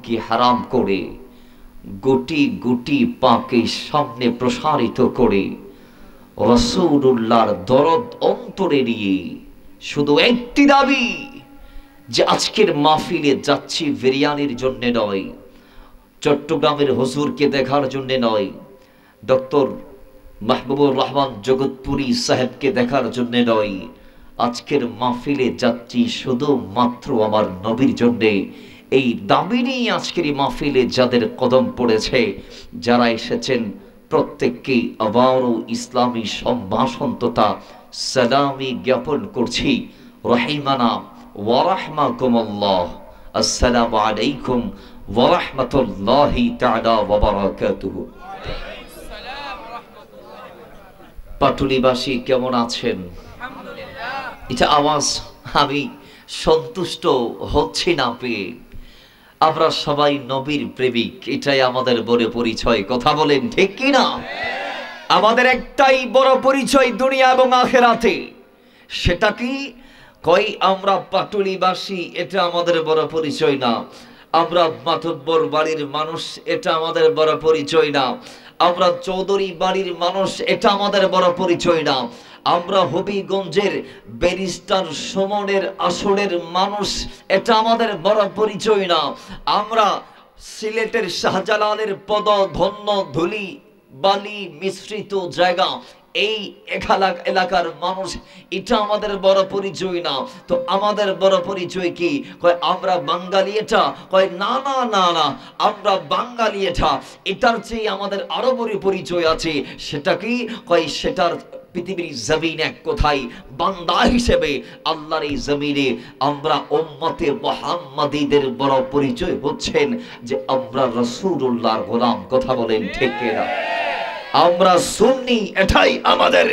কি হারাম করে গুটি গুটি পাকে সামনে প্রসারিত করে রাসূলুল্লাহর দরদ অন্তরে নিয়ে শুধু একটি দাবি যে আজকের মাহফিলে যাচ্ছি বিরিয়ানির জন্য নয়, চট্টগ্রামের হুজুরকে দেখার জন্য নয়, ডক্টর মাহবুবুর রহমান জগৎপুরী সাহেবকে দেখার জন্য নয়, আজকের মাহফিলে যাচ্ছি শুধুমাত্র আমার নবীর জন্যে। এই দাবি নিয়ে আজকের এই মাহফিলে যাদের কদম পড়েছে, যারা এসেছেন, প্রত্যেককে আবারও ইসলামী সম্ভাষণ তথা সালামি জ্ঞাপন করছি। রহিমানা ওয়া রাহমাকুমুল্লাহ। আসসালামু আলাইকুম ওয়া রাহমাতুল্লাহি তাআলা ওয়া বারাকাতুহু। পাটুলিবাসী কেমন আছেন? এটা আওয়াজ আমি সন্তুষ্ট হচ্ছি না পেয়ে। আমরা সবাই নবীর প্রেমিক, এটাই আমাদের বড় পরিচয়। কথা বলেন ঠিক কি না? আমাদের একটাই বড় পরিচয় দুনিয়া এবং আখিরাতে। সেটা কি? কই আমরা পাটুলিবাসী, এটা আমাদের বড় পরিচয় না। আমরা মাতব্বর বাড়ির মানুষ, এটা আমাদের বড় পরিচয় না। আমরা চৌধুরী বাড়ির মানুষ, এটা আমাদের বড় পরিচয় না। আমরা হবিগঞ্জের ব্যারিস্টার সুমনের আসরের মানুষ, এটা আমাদের বড় পরিচয় না। আমরা সিলেটের শাহজালালের পদধন্য ধুলি বালি মিশ্রিত জায়গা, এই এলাকার মানুষ, এটা আমাদের বড় পরিচয় না। তো আমাদের বড় পরিচয় কি? কয় আমরা বাঙালি। এটা কয় না না না না, আমরা বাঙালি। এটার চেয়ে আমাদের আরো বড় পরিচয় আছে। সেটা কি? কয় সেটার পৃথিবীর জমিনে এক কোথায় বান্দা হিসেবে আল্লাহর এই জমিনে আমরা উম্মতে মুহাম্মাদীদের বড় পরিচয় হচ্ছেন যে আমরা রাসূলুল্লাহর গোলাম। কথা বলেন ঠিক কিনা? আমরা সুন্নি, এটাই আমাদের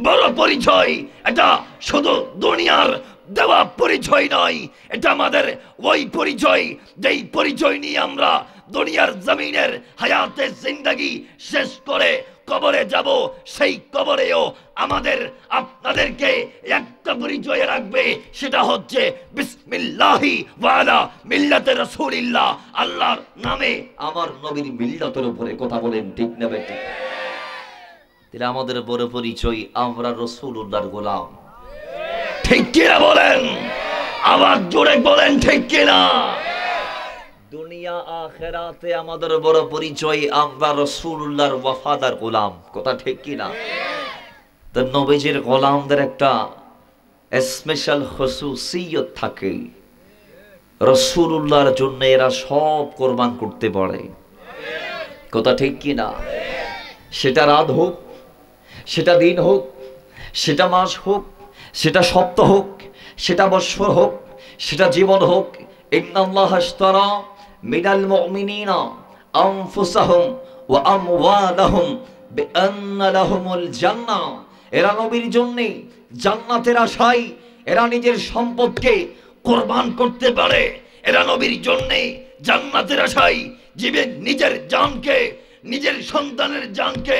বড় পরিচয়। এটা শুধু দুনিয়ার দেওয়া পরিচয় নয়, এটা আমাদের ওই পরিচয় যেই পরিচয় নিয়ে আমরা দুনিয়ার জমিনের হায়াতে জিন্দেগি শেষ করে কবরে যাব। সেই কবরেও আমাদের আপনাদেরকে একটা পরিচয় রাখবে, সেটা হচ্ছে বিসমিল্লাহি ওয়া আলা মিল্লাতে রাসূলিল্লাহ। আল্লাহর নামে আমার নবীর মিল্লাতের উপরে। কথা বলেন ঠিক না বেঠিক? তাহলে আমাদের বড় পরিচয় আমরা রাসূলুল্লাহর গোলাম। ঠিক কিনা বলেন? আবার জোরে বলেন ঠিক কিনা? দুনিয়া আখিরাতে আমাদের বড় পরিচয় আমরা রাসূলুল্লাহর ওয়াফাদার গোলাম। কথা ঠিক কিনা? তো নবীজির গোলামদের একটা স্পেশাল খুসুসিয়ত থাকে। রাসূলুল্লাহর জন্য এরা সব কোরবান করতে পারে। কথা ঠিক কিনা? সেটা রাত হোক, সেটা দিন হোক, সেটা মাস হোক, সেটা সপ্তাহ হোক, সেটা বৎসর হোক, সেটা জীবন হোক। ইন্নাল্লাহা আশতারা মিনাল মুমিনিনা আনফুসাহুম ওয়া আমওয়ালাহুম বিআন্না লাহুমুল জান্নাহ। এরা নবীর জন্য জান্নাতের আশায় এরা নিজের সম্পদকে কোরবান করতে পারে। এরা নবীর জন্য জান্নাতের আশায় জীবের নিজের জানকে, নিজের সন্তানের জানকে,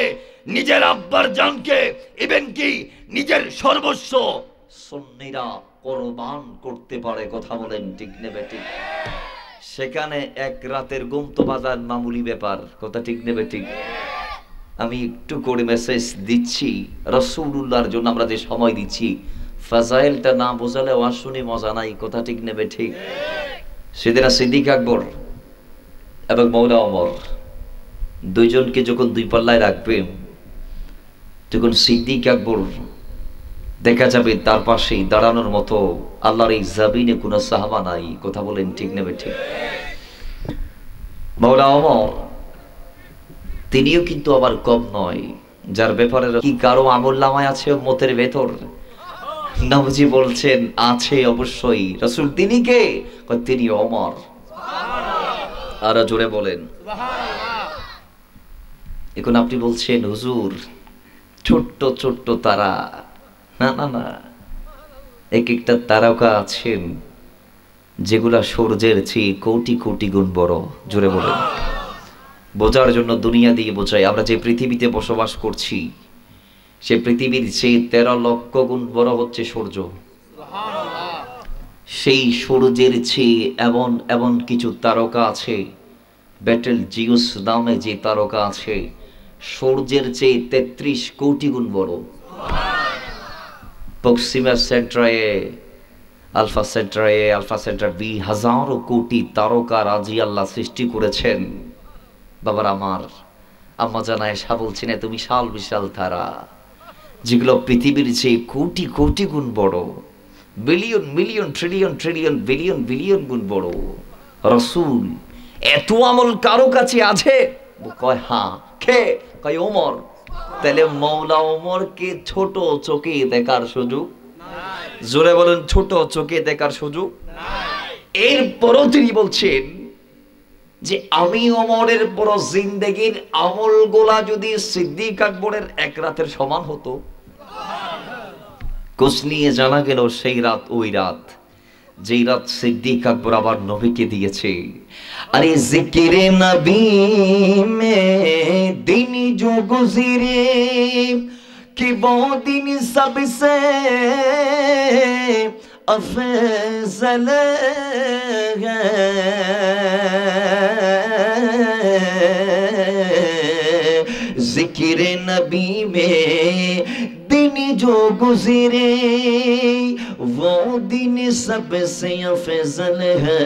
নিজের আব্বার জানকে, ইভেন কি নিজের সর্বস্ব সুন্নিরা কোরবান করতে পারে। কথা বলেন ঠিক না বেঠিক? সেখানে এক রাতের ঘুম তো বাজার মামুলি ব্যাপার। কথা ঠিক না বেঠিক? আমি একটু করে মেসেজ দিচ্ছি, রাসূলুল্লাহর জন্য আমরা যে সময় দিচ্ছি, ফাজাইলটা না বোঝালে ওয়াজ শুনে মজা নাই। কথা ঠিক না বেঠিক? সেদিন সিদ্দিক আকবর এবং মওলা ওমর দুইজনকে যখন দুই পাল্লায় রাখবেন, তখন সিদ্দিক আকবর দেখা যাবে তার পাশেই দাঁড়ানোর মতো আল্লাহর এই জমিনে কোনো সাহাবা নাই। কথা বলেন ঠিক না বেঠিক? মওলা ওমর তিনিও কিন্তু আবার কম নয়, যার ব্যাপারে কি কারো আমলনামায় আছে উম্মতের ভেতর? নবীজি বলছেন আছে অবশ্যই। রাসূল তিনি কে? তিনি ওমর। আর জোরে বলেন সুবহানাল্লাহ। এখন আপনি বলছেন হুজুর ছোট্ট ছোট্ট তারা। না না না, এক একটা তারকা আছেন যেগুলা সূর্যের চেয়ে কোটি কোটি গুণ বড়। জোরে বলেন। বোঝার জন্য দুনিয়া দিয়ে বোঝাই, আমরা যে পৃথিবীতে বসবাস করছি সে পৃথিবীর চেয়ে 13 লক্ষ গুণ বড় হচ্ছে সূর্য। সেই সূর্যের চেয়ে এমন এমন কিছু তারকা আছে ব্যাটেল জিউস নামে যে তারকা আছে সূর্যের চেয়ে ৩৩ কোটি গুণ বড়। Proxima Centauri, Alpha Centauri, Alpha Centauri B, হাজারো কোটি তারকা রাজি আল্লাহ সৃষ্টি করেছেন। বাবার আমার, আম্মা জানায় আয়েশা বলছেন এত বিশাল বিশাল তারা যেগুলো পৃথিবীর চেয়ে কোটি কোটি গুণ বড়, billion million trillion trillion billion billion গুণ বড়। রাসূল এত আমল কারো কাছে আছে? কয় হ্যাঁ। কে? কয় ওমর। তাহলে মৌলা ওমরকে ছোট চোখে দেখার সুযোগ? জোরে বলেন, ছোট চোখে দেখার সুযোগ? এরপরও তিনি বলছেন যে আমি ওমরের পুরো জিন্দেগির আমলগুলা যদি সিদ্দিক আকবরের এক রাতের সমান হতো। খোঁজ নিয়ে জানা গেল সেই রাত ওই রাত যেই রাত সিদ্দিক আকবর আবার নবীকে দিয়েছে। আরে জিকিরে নবী মে দিন जो गुजरे कि वो दिन सबसे अफजल है, जिक्र नबी में दिन जो गुजरे वो दिन सबसे अफजल है,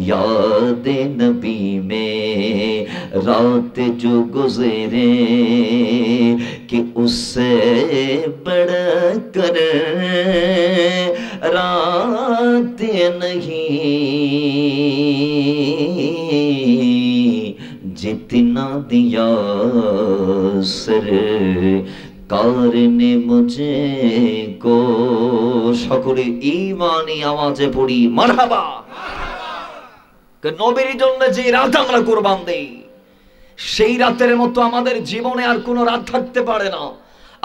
याद नबी में रात जो गुजरे कि उससे बढ़ कर रात नहीं, जितना दिया सरकार ने मुझे को। সকলে ঈমানি আওয়াজে পড়ি মারহাবা। নবীর জন্য যে রাত আমরা কুরবান দেই সেই রাতের মতো আমাদের জীবনে আর কোনো রাত থাকতে পারে না।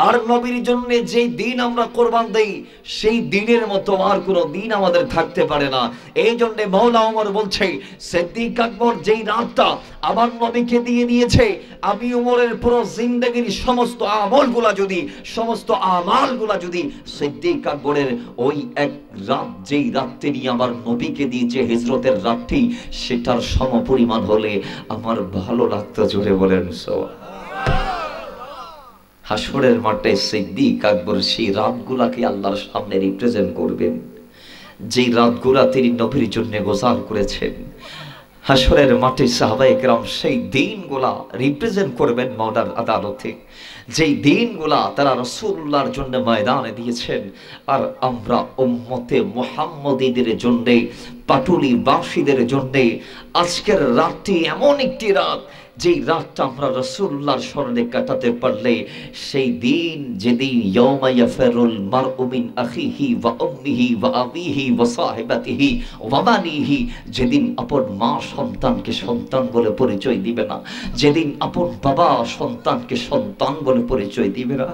আর নবীর জন্য যে দিন আমরা কোরবান দেই সেই দিনের মতো আর কোনো দিন আমাদের থাকতে পারে না। এই জন্য মাওলা ওমর বলছে সিদ্দিক আকবর যেই রাতটা আমার নবীকে দিয়ে দিয়েছে, আমি ওমরের পুরো জিন্দেগির সমস্ত আমলগুলা যদি সিদ্দিক আকবরের ওই এক রাত যেই রাতটি নিয়ে আমার নবীকে দিয়েছে হিজরতের রাতটি, সেটার সমপরিমাণ হলে আমার ভালো লাগতো। জোরে বলেন সুবহানাল্লাহ। হাসরের মাঠে সিদ্দিক আকবর সেই রাতগুলাকে আল্লাহর সামনে রিপ্রেজেন্ট করবেন, যেই রাতগুলা তিনি নবীর জন্য গোজার করেছেন। হাসরের মাঠে সাহাবায়ে কেরাম সেই দিনগুলা রিপ্রেজেন্ট করবেন মওলার আদালতে, যেই দিনগুলা তারা রাসূলুল্লাহর জন্য ময়দানে দিয়েছেন। আর আমরা উম্মতে মুহাম্মদীদের জন্য, পাটুলিবাসীদের জন্য আজকের রাতটি এমন একটি রাত যেই রাতটা আমরা রাসূলুল্লাহর স্মরণে কাটাতে পারলে সেই দিন যেদিন ইয়াউমা ইয়াফিরুল মারউ মিন আখিহি ওয়া উম্মিহি ওয়া আবিহি ওয়া সাহিবাতিহি ওয়া বানিহি, যেদিন আপন মা সন্তানকে সন্তান বলে পরিচয় দিবে না, যেদিন আপন বাবা সন্তানকে সন্তান বলে পরিচয় দিবে না,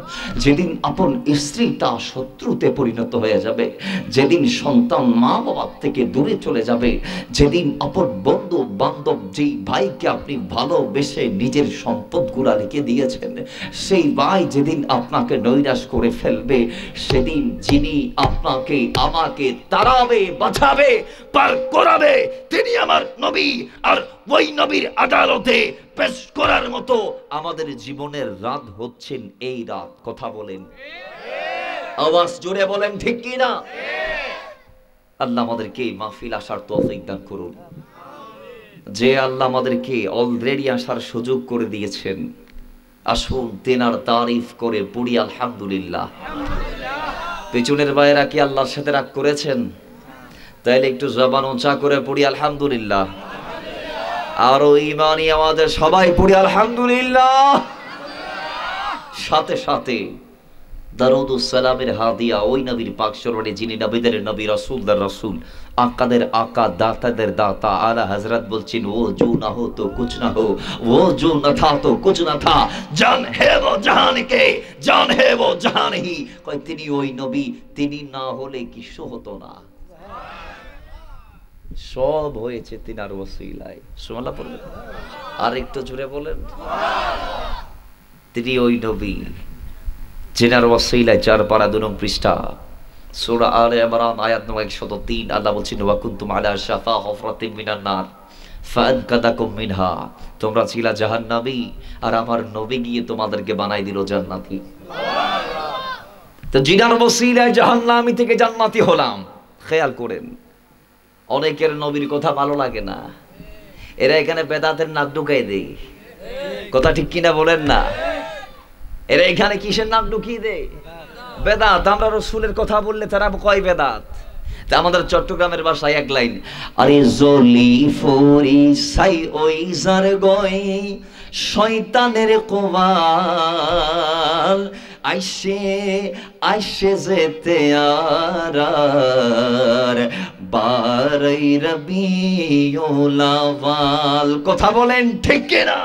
যেদিন আপন স্ত্রীটা শত্রুতে পরিণত হয়ে যাবে, যেদিন সন্তান মা বাবার থেকে দূরে চলে যাবে, যেদিন আপন বন্ধু বান্ধব যেই ভাইকে আপনি ভালোবেসে নিজের সম্পদগুলা রেখে দিয়েছেন সেই ভাই যেদিন আপনাকে নৈরাশ করে ফেলবে, সেদিন যিনি আপনাকে আমাকে তাড়াবে, বাঁচাবে, পার করাবে তিনি আমার নবী। আর ওই নবীর আদালতে পেশ করার মতো আমাদের জীবনের রাত হচ্ছেন এই রাত। কথা বলেন, আওয়াজ জোরে বলেন, ঠিক কি না? আল্লাহ আমাদেরকে মাহফিল আসার তৌফিক দান করুন। যে আল্লাহ আমাদেরকে অলরেডি আসার সুযোগ করে দিয়েছেন, আসুন তেনার তারিফ করে পড়ি আলহামদুলিল্লাহ। পেছনের ভাইয়েরা কি আল্লাহর সাথে রাগ করেছেন? তাইলে একটু জবান উঁচা করে পড়ি আলহামদুলিল্লাহ। আরো ঈমানি আমাদের সবাই পড়ি আলহামদুলিল্লাহ। সাথে সাথে দারুদুস সালামের হাদিয়া ওই নবীর পাক স্মরণে যিনি নবীদের নবী, রাসূলদের রাসূল, আকাদের আকা, দাতাদের দাতা আলা হযরত বলছেন ও জো না হো তো কুছ না হো, ও জো না থা তো কুছ না থা, জান হে ও জাহান কে, জান হে ও জাহান হি। কয় তিনি ওই নবী, তিনি না হলে কিছু হতো না, সব হয়েছে তিনার ওসিলায়। সুবহানাল্লাহ পড়বেন আর একটু জোরে বলেন। তিনি ওই নবী যেনার ওসিলায় 4 পারা 2 নং পৃষ্ঠা সূরা আলে ইমরান আয়াত নম্বর 103 আল্লাহ বলছেন ওয়া কুনতুম আলা শাফা হুফরাতিন মিনান নার ফাআনকাদাকুম মিনহা, তোমরা ছিলা জাহান্নামী আর আমার নবী গিয়ে তোমাদেরকে বানাই দিল জান্নাতি। তো জিনার ওসিলায় জাহান্নামী থেকে জান্নাতি হলাম। খেয়াল করেন, অনেকের নবীর কথা ভালো লাগে না, এরা এখানে বেদাতের নাক ঢুকাই দেয়। কথা ঠিক কিনা বলেন না? এরা এখানে কিসের নাক ঢুকিয়ে দেয়? বেদাত। আমরা রাসূলের কথা বললে তারা কয় বেদাত। তা আমাদের চট্টগ্রামের ভাষায় এক লাইন, আরে জলি ফরি সাই ওই জার গয় শয়তানের কোবাল আইসে আইসে যেতে আর বারাই রবিউল আউয়াল। কথা বলেন ঠিক কিনা?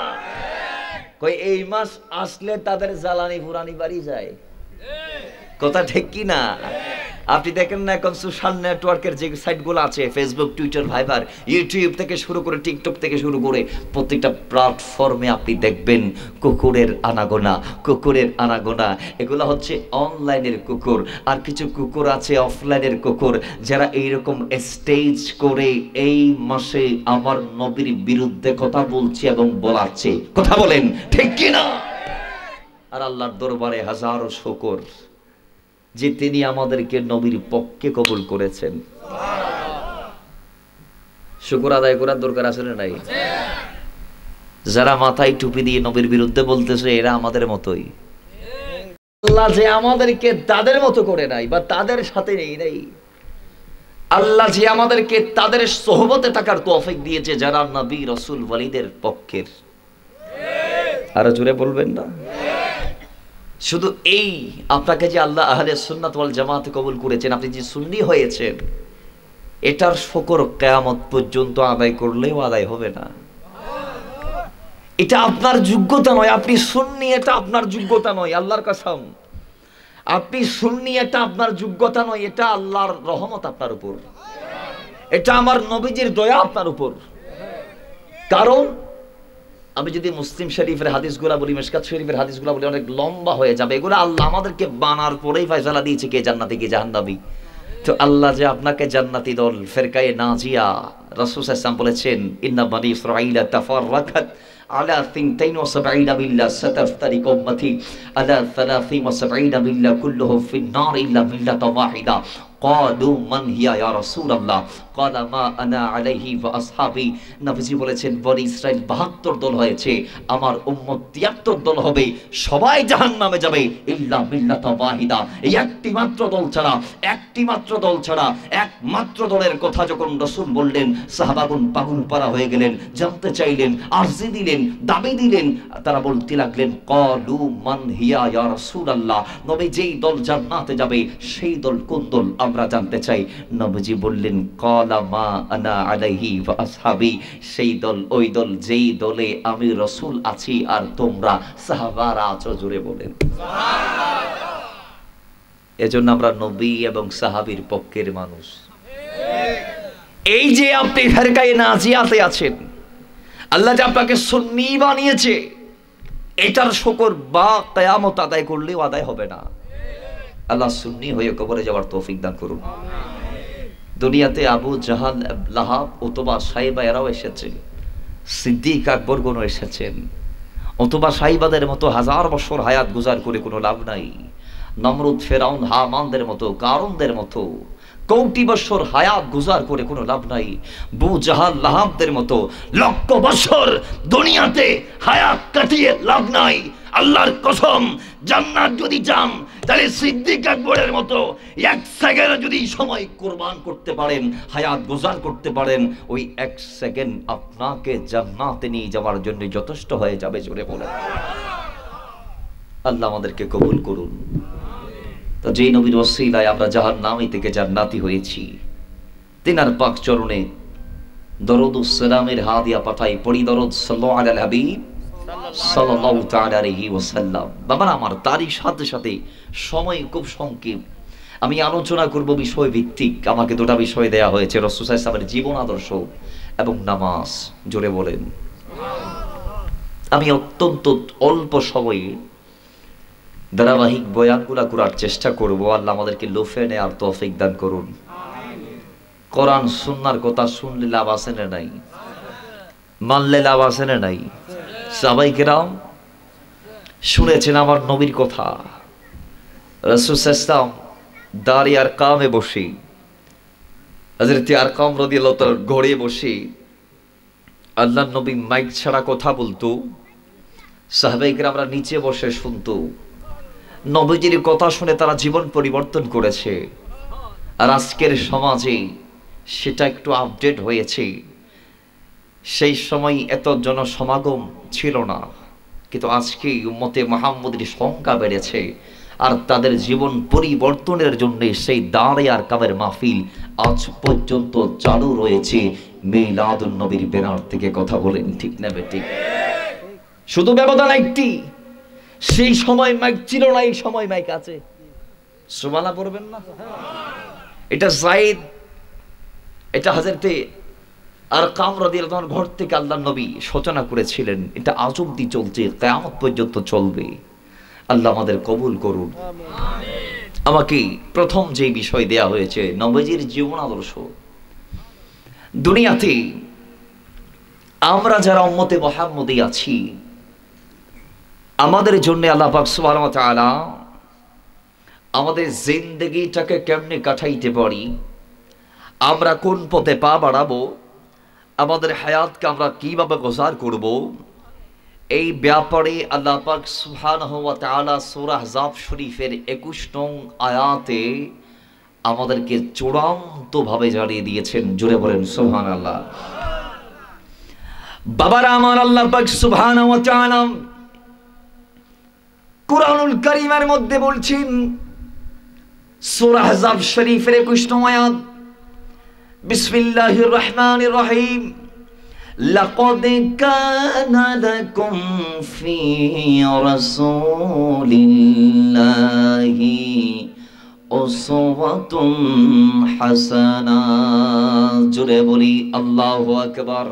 কই এই মাস আসলে তাদের জ্বালানি পুরানি বাড়ি যায়। কথা ঠিক কিনা? আপনি দেখেন না এখন সোশ্যাল নেটওয়ার্কের যে সাইটগুলো আছে, ফেসবুক, টুইটার, ভাইবার, ইউটিউব থেকে শুরু করে টিকটক থেকে শুরু করে প্রত্যেকটা প্ল্যাটফর্মে আপনি দেখবেন কুকুরের আনাগোনা, কুকুরের আনাগোনা। এগুলো হচ্ছে অনলাইনের কুকুর। আর কিছু কুকুর আছে অফলাইনের কুকুর, যারা এইরকম স্টেজ করে এই মাসে আমার নবীর বিরুদ্ধে কথা বলছে এবং বলাচ্ছে। কথা বলেন ঠিক কিনা? আর আল্লাহর দরবারে হাজারো শুকর যে তিনি আমাদেরকে নবীর পক্ষে কবুল করেছেন। শুকর আদায় করার দরকার আছে না নাই? যারা মাথায় টুপি দিয়ে নবীর বিরুদ্ধে বলতেছে এরা আমাদের মতোই। আল্লাহ যে আমাদেরকে তাদের মতো করে নাই বা তাদের সাথে নেই নাই, আল্লাহ যে আমাদেরকে তাদের সোহবতে থাকার তৌফিক দিয়েছে যারা নবী রাসূল ওয়ালিদের পক্ষের। আরো জোরে বলবেন না? শুধু এই আপনাকে যে আল্লাহ আহলে সুন্নাত ওয়াল জামাতে কবুল করেছেন, আপনি যে সুন্নি হয়েছেন, এটার শুকর কিয়ামত পর্যন্ত আদায় করলেও আদায় হবে না। এটা আপনার যোগ্যতা নয়। আপনি সুন্নি, এটা আপনার যোগ্যতা নয়। আল্লাহর কসম, আপনি সুন্নি, এটা আপনার যোগ্যতা নয়। এটা আল্লাহর রহমত আপনার উপর, এটা আমার নবীজির দয়া আপনার উপর। কারণ আমি যদি মুসলিম শরীফের হাদিসগুলা বলি, মিশকাত শরীফের হাদিসগুলা বলি, অনেক লম্বা হয়ে যাবে। এগুলো আল্লাহ আমাদেরকে বানার পরেই ফয়সালা দিয়েছে কে জান্নাতি কে জাহান্নামী। তো আল্লাহ যে আপনাকে জান্নাতি দল ফিরকায়ে নাজিয়া, রাসূল সাল্লাল্লাহু আলাইহি ওয়াসাল্লাম বলেছেন ইন্না বানি ইসরাঈলা তাফাররাকাত আলা 72 মিল্লা সাতাফতারিকু উম্মতি আলা 73 মিল্লা কুল্লুহুম ফিন নার ইল্লা মিল্লাতান ওয়াহিদা। قالوا من هي يا رسول الله قال ما انا عليه واصحابي। নবীজি বলেছেন বনি ইসরাইল 72 দল হয়েছে, আমার উম্মত 73 দল হবে, সবাই জাহান্নামে যাবে ইল্লা মিল্লাতা ওয়াহিদা। এই একটি মাত্র দল ছাড়া, একটি মাত্র দল ছাড়া, একমাত্র দলের কথা যখন রাসূল বললেন, সাহাবাগণ পাগল পারা হয়ে গেলেন, জানতে চাইলেন, আরজি দিলেন, দাবি দিলেন। তারা বলতে লাগলেন ক্বালু মান হিয়া ইয়া রাসূলুল্লাহ, নবী যেই দল জান্নাতে যাবে সেই দল কোন দল আমরা জানতে চাই। নবীজি বললেন ক্বালা মা আনা আলাইহি ওয়া আসহাবি, সেই দল ওই দল যেই দলে আমি রাসূল আছি আর তোমরা সাহাবারা আছো। জোরে বলেন সুবহানাল্লাহ। এজন্য আমরা নবী এবং সাহাবীর পক্ষের মানুষ। এই যে আপনি ফিরকায়ে নাজিয়াতে আছেন, আল্লাহ যে আপনাকে সুন্নি বানিয়েছে, এটার শুকর বা কিয়ামত আদায় করলেও আদায় হবে না। আল্লাহ সুন্নি হয়ে কবরে যাওয়ার তৌফিক দান করুন। দুনিয়াতে আবু জাহাল, লাহাব, উতবা, সাইবা এরাও এসেছে, সিদ্দিক আকবর গণ এসেছেন। উতবা সাইবাদের মতো হাজার বছর হায়াত গুজার করে কোনো লাভ নাই। নমরুদ, ফেরাউন, হামানদের মতো, কারুনদের মতো কোটি বছর হায়াত গুজার করে কোনো লাভ নাই। বু জাহাল, লাহাবদের মতো লক্ষ বছর দুনিয়াতে হায়াত কাটিয়ে লাভ নাই। আল্লাহর কসম, জান্নাত যদি চান তাহলে সিদ্দিক আকবরের মতো এক সেকেন্ড যদি সময় কুরবান করতে পারেন, হায়াত গুজার করতে পারেন, ওই এক সেকেন্ড আপনাকে জান্নাতে নিয়ে যাওয়ার জন্য যথেষ্ট হয়ে যাবে। জোরে বলেন আল্লাহ আমাদেরকে কবুল করুন। তো যেই নবীর ওসিলায় আমরা জাহান্নামী থেকে জান্নাতি হয়েছি, তিনার পাক চরণে দরুদ ও সালামের হাদিয়া পাঠাই। পড়ি দরুদ সাল্লাল্লাহু আলাল হাবিব সাল্লাল্লাহু তাআলা আলাইহি ওয়াসাল্লাম। বাবা আমার, তারই সাথে সাথে সময় খুব সংক্ষেপ, আমি আলোচনা করব বিষয় ভিত্তিক। আমাকে দুটো বিষয় দেয়া হয়েছে, রাসূল সাল্লাল্লাহু আলাইহি ওয়াসাল্লামের জীবন আদর্শ এবং নামাজ। জোরে বলেন সুবহানাল্লাহ। আমি অত্যন্ত অল্প সময়ে ধারাবাহিক বয়ানগুলা করার চেষ্টা করব। আল্লাহ আমাদেরকে লোফে নেয়ার তৌফিক দান করুন। কোরআন সুন্নাহর কথা শুনলে লাভ আছে না নাই? মানলে লাভ আছে না নাই? সাহাবায়ে কেরাম শুনেছেন আমার নবীর কথা। রাসূল সাল্লাল্লাহু আলাইহি ওয়াসাল্লাম দারি আরকামে বসে, হযরত আরকাম রাদিয়াল্লাহু তাআলার ঘরে বসে আল্লাহর নবী মাইক ছাড়া কথা বলতো, সাহাবায়ে কেরামরা নিচে বসে শুনতো। নবীজির কথা শুনে তারা জীবন পরিবর্তন করেছে। আর আজকের সমাজে সেটা একটু আপডেট হয়েছে। সেই সময় এত জনসমাগম ছিল না, কিন্তু আজকে উম্মতে মুহাম্মদের সংখ্যা বেড়েছে। আর তাদের জীবন পরিবর্তনের জন্য সেই দারে আর কামের মাহফিল আজ পর্যন্ত চালু রয়েছে। মিলাদুন নবীর ব্যানার থেকে কথা বলেন, ঠিক না বেঠিক? শুধু ব্যবধান একটি, সেই সময় মাইক ছিল না, এই সময় মাইক আছে। সুবহানাল্লাহ পড়বেন না? এটা যায়েদ, এটা হযরতে আরকাম রাদিয়াল্লাহু আনহু ঘর থেকে আল্লাহর নবী সূচনা করেছিলেন। এটা আজ অবধি চলছে, কিয়ামত পর্যন্ত চলবে। আল্লাহ আমাদের কবুল করুন। আমাকে প্রথম যে বিষয় দেয়া হয়েছে নবীজির জীবন আদর্শ। দুনিয়াতে আমরা যারা উম্মতে মুহাম্মদী আছি, আমাদের জন্য আল্লাহ পাক সুবহানাহু ওয়া তাআলা আমাদের জিন্দেগিটাকে কেমনে কাটাইতে পারি, আমরা কোন পথে পা বাড়াবো, আমাদের হায়াতকে আমরা কিভাবে গুজার করব, এই ব্যাপারে আল্লাহ পাক সুবহানাহু ওয়া তাআলা সূরা আহজাব শরীফের 21 নং আয়াতে আমাদেরকে চূড়ান্তভাবে জানিয়ে দিয়েছেন। জোরে বলেন সুবহানাল্লাহ। বাবারা আমার, আল্লাহ পাক সুবহানাহু ওয়া তাআলা কুরআনুল কারীমের মধ্যে বলছেন, সূরা আহজাব শরীফের 21 নং আয়াত, বিসমিল্লাহির রহমানির রহিম, লাকাদ কানা লাকুম ফি রাসূলিল্লাহি উসওয়াতুন হাসানাহ। জোরে বলি আল্লাহু আকবার।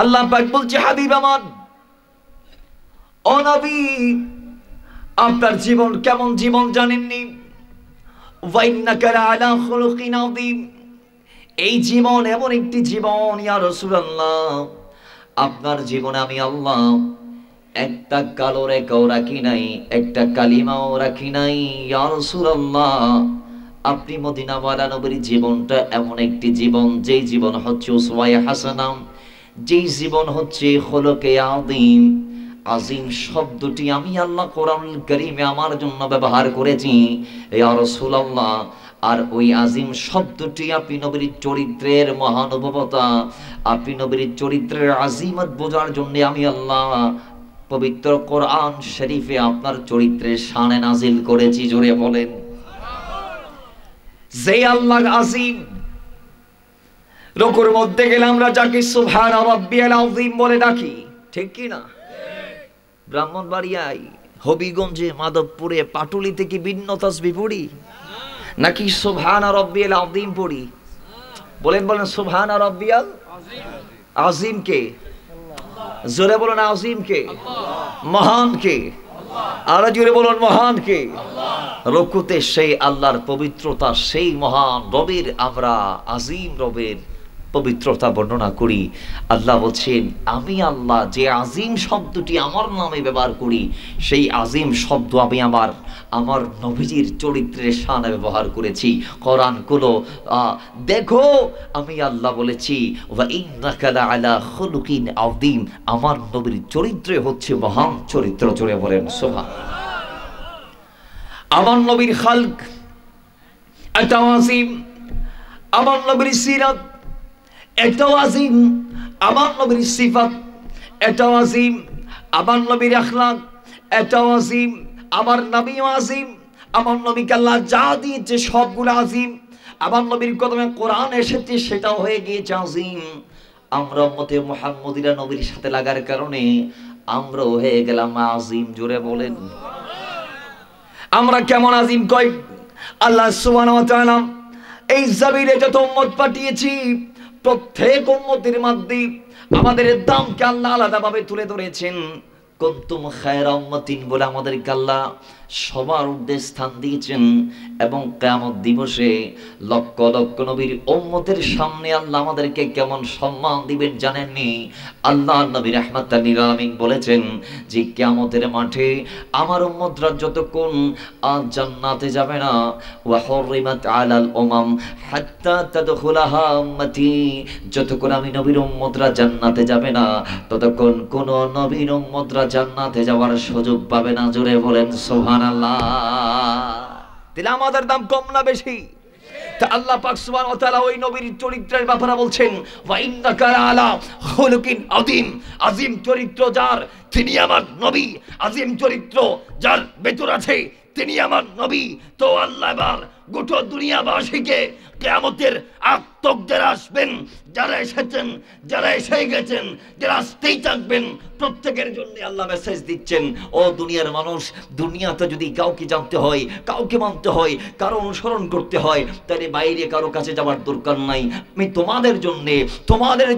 আল্লাহ পাক বলছে, হাবিব আমার, ও নবী, আপনার জীবন কেমন জীবন জানেননি? ওয়া ইন্নাকা আলা খুলুকিন আযীম। এই জীবন এমন একটি জীবন, ইয়া রাসূলুল্লাহ, আপনার জীবনে আমি আল্লাহ একটা কালো রেখাও রাখি নাই, একটা কালিমাও রাখি নাই। ইয়া রাসূলুল্লাহ, আপনি মদিনাওয়ালা নবীর জীবনটা এমন একটি জীবন, যেই জীবন হচ্ছে উসওয়ায়ে হাসানাহ, যেই জীবন হচ্ছে খুলুকে আযীম। আজিম শব্দটি আমি আল্লাহ কোরআনুল কারীমে আমার জন্য ব্যবহার করেছি, ইয়া রাসূলুল্লাহ। আর ওই আজিম শব্দটি আপনি নবীর চরিত্রের মহানুভবতা, আপনি নবীর চরিত্রের আজিমত বোঝার জন্য আমি আল্লাহ পবিত্র কোরআন শরীফে আপনার চরিত্রের শানে নাজিল করেছি। জোরে বলেন, যে আল্লাহ আজিম। রুকুর মধ্যে গেলে আমরা যাকে সুবহানা রাব্বিয়াল আযীম বলে ডাকি, ঠিক কি না? ব্রাহ্মণবাড়িয়ায়, হবিগঞ্জে, মাধবপুরে, পাটুলিতে কি ভিন্ন তাসবিহ পড়ি নাকি সুবহানা রাব্বিয়াল আযীম পড়ি? বলেন বলেন, সুবহানা রাব্বিয়াল আযীম কে? জোরে বলেন, আযীম কে? মহান কে? আর জোরে বলুন, মহান কে? রুকুতে সেই আল্লাহর পবিত্রতা, সেই মহান রবের আমরা আযীম রবের পবিত্রতা বর্ণনা করি। আল্লাহ বলছেন, আমি আল্লাহ যে আযীম শব্দটি আমার নামে ব্যবহার করি, সেই আযীম শব্দ আমি আমার নবীজির চরিত্রের শানে ব্যবহার করেছি। কোরআন গুলো দেখো, আমি আল্লাহ বলেছি, ওয়া ইন্নাকা লাআলা খুলুকিন আযীম, আমার নবীর চরিত্র হচ্ছে মহান চরিত্র। জোরে বলেন সুবহানাল্লাহ। আমার নবীর খালক এটা আযীম, আমার নবীর সিরাত এটাও আযীম, আমার নবীর সিফাত এটাও আযীম, আমার নবীর আখলাক এটাও আযীম, আমার নবীও আযীম। আমার নবীকে আল্লাহ যা দিয়েছে সবগুলো আযীম। আমার নবীর কদমে কোরআন এসেছে, সেটাও হয়ে গিয়েছে আযীম। আমরা উম্মতে মুহাম্মদীরা নবীর সাথে লাগার কারণে আমরাও হয়ে গেলাম আযীম। জোরে বলেন, আমরা কেমন আযীম? কই আল্লাহ সুবহানাহু ওয়া তাআলা এই জমিনে যত উম্মত পাঠিয়েছি, প্রত্যেক উম্মতের মধ্যে আমাদের দামকে আল্লাহ আলাদাভাবে তুলে ধরেছেন। কুনতুম খায়রা উম্মাতিন বলে আমাদেরকে আল্লাহ সবার ঊর্ধ্বে স্থান দিয়েছেন, এবং কিয়ামত দিবসে লক্ষ লক্ষ নবীর উম্মতের সামনে আল্লাহ আমাদেরকে কেমন সম্মান দিবেন জানেননি? আল্লাহ নবী রাহমাতাল লিল আলামিন বলেছেন যে কিয়ামতের মাঠে আমার উম্মতরা যতক্ষণ জান্নাতে যাবে না, ওয়া হুররিমাত আলাল উমাম হাত্তা তাদখুলাহা উম্মতি, যতক্ষণ আমি নবীর উম্মতরা জান্নাতে যাবে না ততক্ষণ কোন নবীর উম্মতরা জান্নাতে যাওয়ার সুযোগ পাবে না। জোরে বলেন সুবহানাল্লাহ। তাহলে আমাদের দাম কম না বেশি? তা আল্লাহ পাক সুবহানাহু ওয়া তাআলা ওই নবীর চরিত্রের ব্যাপারে বলছেন, ওয়া ইন্নাকা আলা খুলুকিন আযীম, আযীম চরিত্র যার তিনি আমার নবী, আযীম চরিত্র যার ভেতর আছে তিনি আমার নবী। তো আল্লাহ এবার গোটা দুনিয়াবাসীকে কিয়ামতের আত্মকদের আসবেন, যারা এসেছেন, যারা এসে গেছেন, যারা আসতেই থাকবেন, প্রত্যেকের জন্য আল্লাহ মেসেজ দিচ্ছেন, ও দুনিয়ার মানুষ, দুনিয়াতে যদি কাউকে জানতে হয়, কাউকে মানতে হয়, কারো অনুসরণ করতে হয়, তাহলে বাইরে কারো কাছে যাওয়ার দরকার নাই। আমি তোমাদের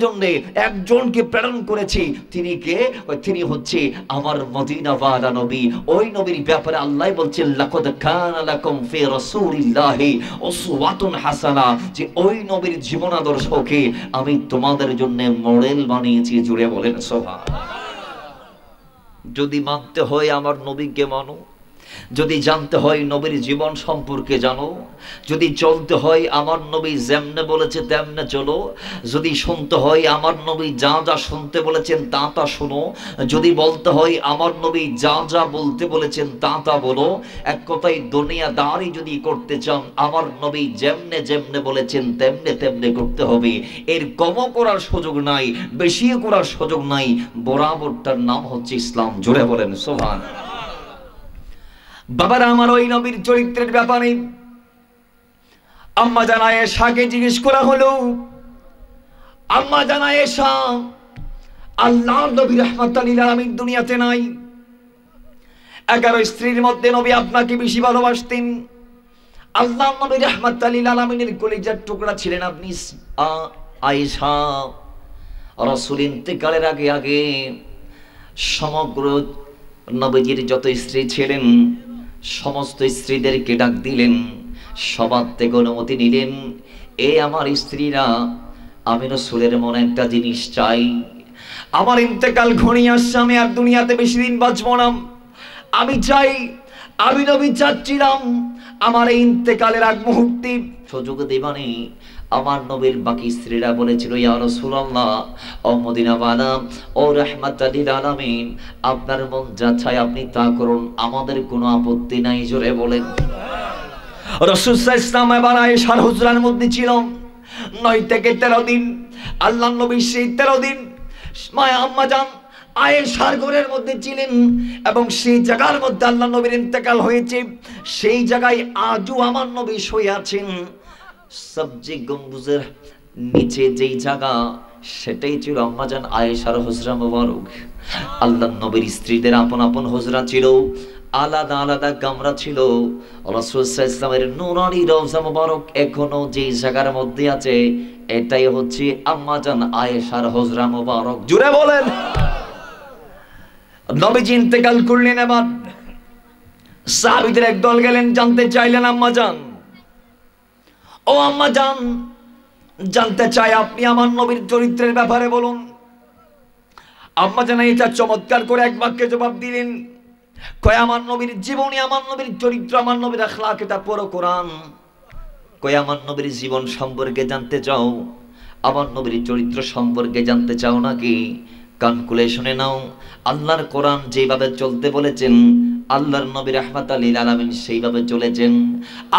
জন্য একজনকে প্রেরণ করেছি। তিনি কে? তিনি হচ্ছে আমার মদিনাওয়ালা নবী। ওই নবীর ব্যাপারে আল্লাহ বলছেন, লাকাদ কানা লাকুম ফি রাসূলিল্লাহি উসওয়াতুন হাসানা, যে ওই নবীর জীবন আদর্শকে আমি তোমাদের জন্য মডেল বানিয়েছি। জুড়ে বলেন সুবহানাল্লাহ। যদি মানতে হয় আমার নবীকে মানো, যদি জানতে হয় নবীর জীবন সম্পর্কে জানো, যদি চলতে হয় আমার নবী যেমনে বলেছে তেমনে চলো, যদি শুনতে হয় আমার নবী যা যা শুনতে বলেছেন তা তা শোনো, যদি বলতে হয় আমার নবী যা যা বলতে বলেছেন তা তা বলো। এক কথায় দুনিয়াদারি যদি করতে চান আমার নবী যেমনে যেমনে বলেছেন তেমনে তেমনে করতে হবে। এর কমও করার সুযোগ নাই, বেশিও করার সুযোগ নাই। বরাবরটার নাম হচ্ছে ইসলাম। জোরে বলেন সুবহানাল্লাহ। বাবারা আমার, ওই নবীর চরিত্রের ব্যাপারে আম্মা জান আয়েশাকে জিজ্ঞেস করা হলো, আম্মা জান আয়েশা, আল্লাহর নবী রাহমাতাল লিল আলামিন দুনিয়াতে নাই, 11 স্ত্রীর মধ্যে নবী আপনাকে বেশি ভালোবাসতেন, আল্লাহর নবী রাহমাতাল লিল আলামিনের কলিজার টুকরা ছিলেন আপনি আয়েশা। রাসূল ইন্তেকালের আগে আগে সমগ্র নবীজির যত স্ত্রী ছিলেন সমস্ত স্ত্রীদেরকে ডাক দিলেন, সবার থেকে অনুমতি নিলেন, এ আমার স্ত্রীরা, আমি রাসূলের মনে একটা জিনিস চাই। আমার ইন্তেকাল ঘনিয়ে আসছে, আমি আর দুনিয়াতে বেশি দিন বাঁচবো না। আমি চাই, আমি নবী চাচ্ছিলাম আমার এই ইন্তেকালের আগ মুহূর্তে সুযোগ দেবানি। আমার নবীর বাকি স্ত্রীরা বলেছিল, ইয়া রাসূলুল্লাহ, ও মদিনাওয়ালা, ও রাহমাতাল লিল আলামিন, আপনার মন যা চায় আপনি তা করুন, আমাদের কোনো আপত্তি নাই। জোরে বলেন। রাসূল সাল্লাল্লাহু আলাইহি ওয়াসাল্লাম এবার আয়েশার হুজরার মধ্যে ছিল 9 থেকে 13 দিন। আল্লাহর নবী সেই 13 দিন মায়া আম্মা জান আয়েশার ঘরের মধ্যে ছিলেন, এবং সেই জায়গার মধ্যে আল্লাহর নবীর ইন্তেকাল হয়েছে। সেই জায়গায় আজও আমার নবী শুয়ে আছেন। সবজি গম্বুজের নিচে যেই জায়গা, সেটাই ছিল আম্মা জান আয়েশার হুজরা মুবারক। আল্লাহর নবীর স্ত্রীদের আপন আপন হুজরা ছিল, আলাদা আলাদা কামরা ছিল। রাসূল সাল্লাল্লাহু আলাইহি ওয়াসাল্লামের নূরানী রওজা মুবারক এখনো যেই জায়গার মধ্যে আছে, এটাই হচ্ছে আম্মা জান আয়েশার হুজরা মুবারক। জুড়ে বলেন। নবীজি ইন্তেকাল করলেন, এবার সাহাবীদের একদল গেলেন, জানতে চাইলেন, আম্মা জান, ও আম্মা জান, জানতে চাই আপনি আমার নবীর চরিত্রের ব্যাপারে বলুন। আম্মা জান এটা চমৎকার করে এক বাক্যে জবাব দিলেন, কয় আমার নবীর জীবনী, আমার নবীর চরিত্র, আমার নবীর আখলাক, এটা পড়ো কোরআন। কয় আমার নবীর জীবন সম্পর্কে জানতে চাও, আমার নবীর চরিত্র সম্পর্কে জানতে চাও নাকি? কান খুলে শুনে নাও। আল্লাহর কোরআন যেভাবে চলতে বলেছেন, আল্লাহর নবী রাহমাতাল লিল আলামিন সেইভাবে চলেছেন।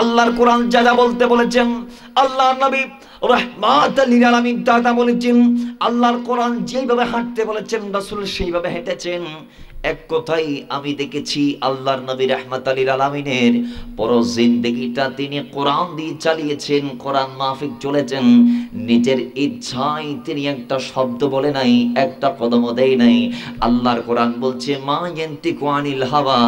আল্লাহর কোরআন যা যা বলতে বলেছেন, আল্লাহর নবী রাহমাতাল লিল আলামিন তা তা বলেছেন। আল্লাহর কোরআন যেভাবে হাঁটতে বলেছেন, রাসূল সেইভাবে হেঁটেছেন। এক কথাই আমি দেখেছি আল্লাহর নবী রাহমাতাল লিল আলামিনের পুরো জিন্দেগিটা তিনি কোরআন দিয়ে চালিয়েছেন, কোরআন মাফিক চলেছেন। নিজের ইচ্ছায় তিনি একটা শব্দ বলে নাই, একটা কদমও দেয় নাই। আল্লাহর কোরআন বলছে, মা ইয়ান্তিকু আনিল হাওয়া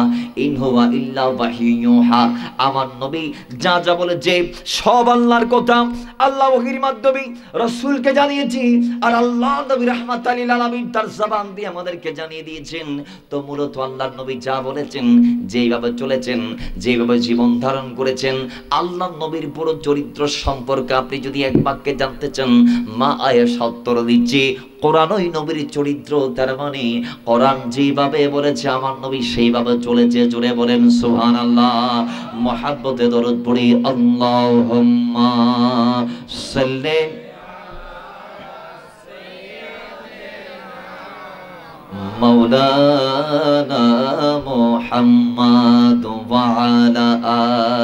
ইন হুয়া ইল্লা ওয়াহিয়ুন ইউহা। আমার নবী যা যা বলেছে সব আল্লাহর কথা, আল্লাহ ওহীর মাধ্যমে রাসূলকে জানিয়েছি, আর আল্লাহ নবী রাহমাতাল লিল আলামিন তার জবান দিয়ে আমাদেরকে জানিয়ে দিয়েছেন। তো মূলত আল্লাহর নবী যা বলেছেন, যেইভাবে চলেছেন, যেভাবে জীবন ধারণ করেছেন, আল্লাহর নবীর পুরো চরিত্র সম্পর্কে আপনি যদি এক বাক্যে জানতে চান, মা আয়েশা উত্তর দিচ্ছে কোরআন ওই নবীর চরিত্র, তার মানে কোরআন যেভাবে বলেছে আমার নবী সেইভাবে চলেছে। জোরে বলেন সুবহানাল্লাহ। মহব্বতে দরুদ পড়ি, আল্লাহুম্মা সাল্লি মাওলানা মুহাম্মাদ ওয়া আলা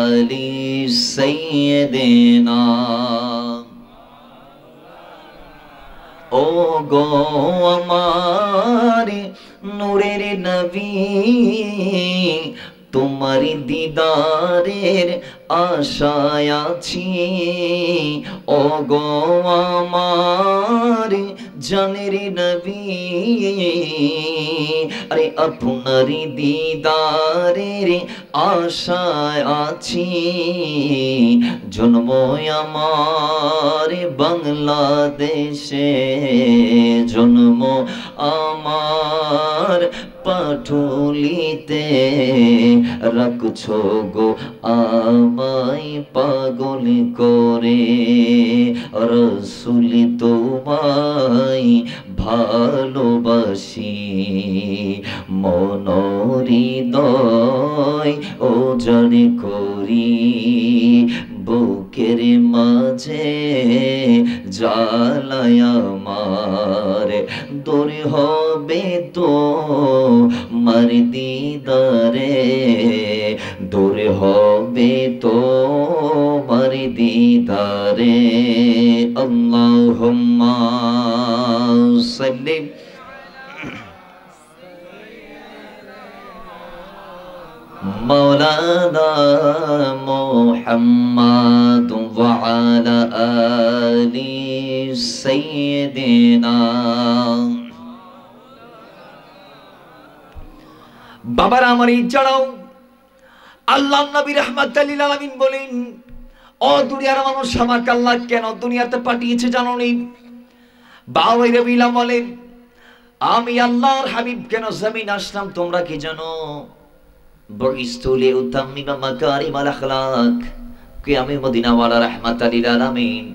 আলি সাইয়্যিদিনা। ও গো আমার নূরের নবী, তোমার দিদারের আশায় আছি। ও গো আমার জানের নবী, আরে আপনার দিদারের আশায় আছি। জন্ম আমার বাংলাদেশে, জন্ম আমার পাটুলিতে, রাখছো গো আমায় পাগল করে। রাসূল তোমায় ভালোবাসি, মনোহৃদয় ও জানে করি। বুকের মাঝে জ্বালায় আমার, দূর হবে তো মার দিদারে, দূর হবে তো মার দিদারে। আল্লাহুম্মা সাল্লি মাওলানা মুহাম্মাদ ওয়া আলা আলি সাইয়্যিদিনা। বাবার আমার ইচ্ছাও আল্লাহ নবী রাহমাতুল লিল আলামিন বলেন, ও দুনিয়ার মানুষ, আমাকে আল্লাহ কেন দুনিয়াতে পাঠিয়েছে জানো নি? বাবাই রবিলা বলেন, আমি আল্লাহর হাবিব কেন জমিন আসলাম তোমরা কি জানো? বইস্তুলি উতাম্মিমা মাকারিমাল আখলাক, কে আমি মদিনাওয়ালা রাহমাতুল লিল আলামিন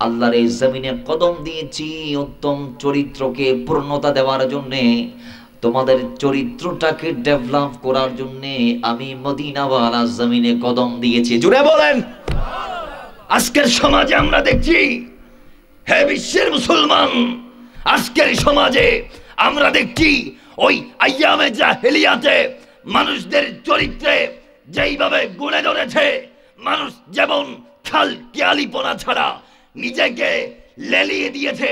আল্লাহর এই জমিনে কদম দিয়েছি উত্তম চরিত্রকে পূর্ণতা দেওয়ার জন্য, তোমাদের চরিত্রটাকে ডেভেলপ করার জন্য আমি মদিনাওয়ালা জমিনে কদম দিয়েছি। জুড়ে বলেন। আজকের সমাজে আমরা দেখছি, হে বিশ্বের মুসলমান, আজকের সমাজে আমরা দেখছি ওই আইয়ামে জাহেলিয়াতে মানুষদের চরিত্রে যেইভাবে গুণে ধরেছে, মানুষ যেমন খাল কেয়ালিপনা ছাড়া নিজেকে লেলিয়ে দিয়েছে,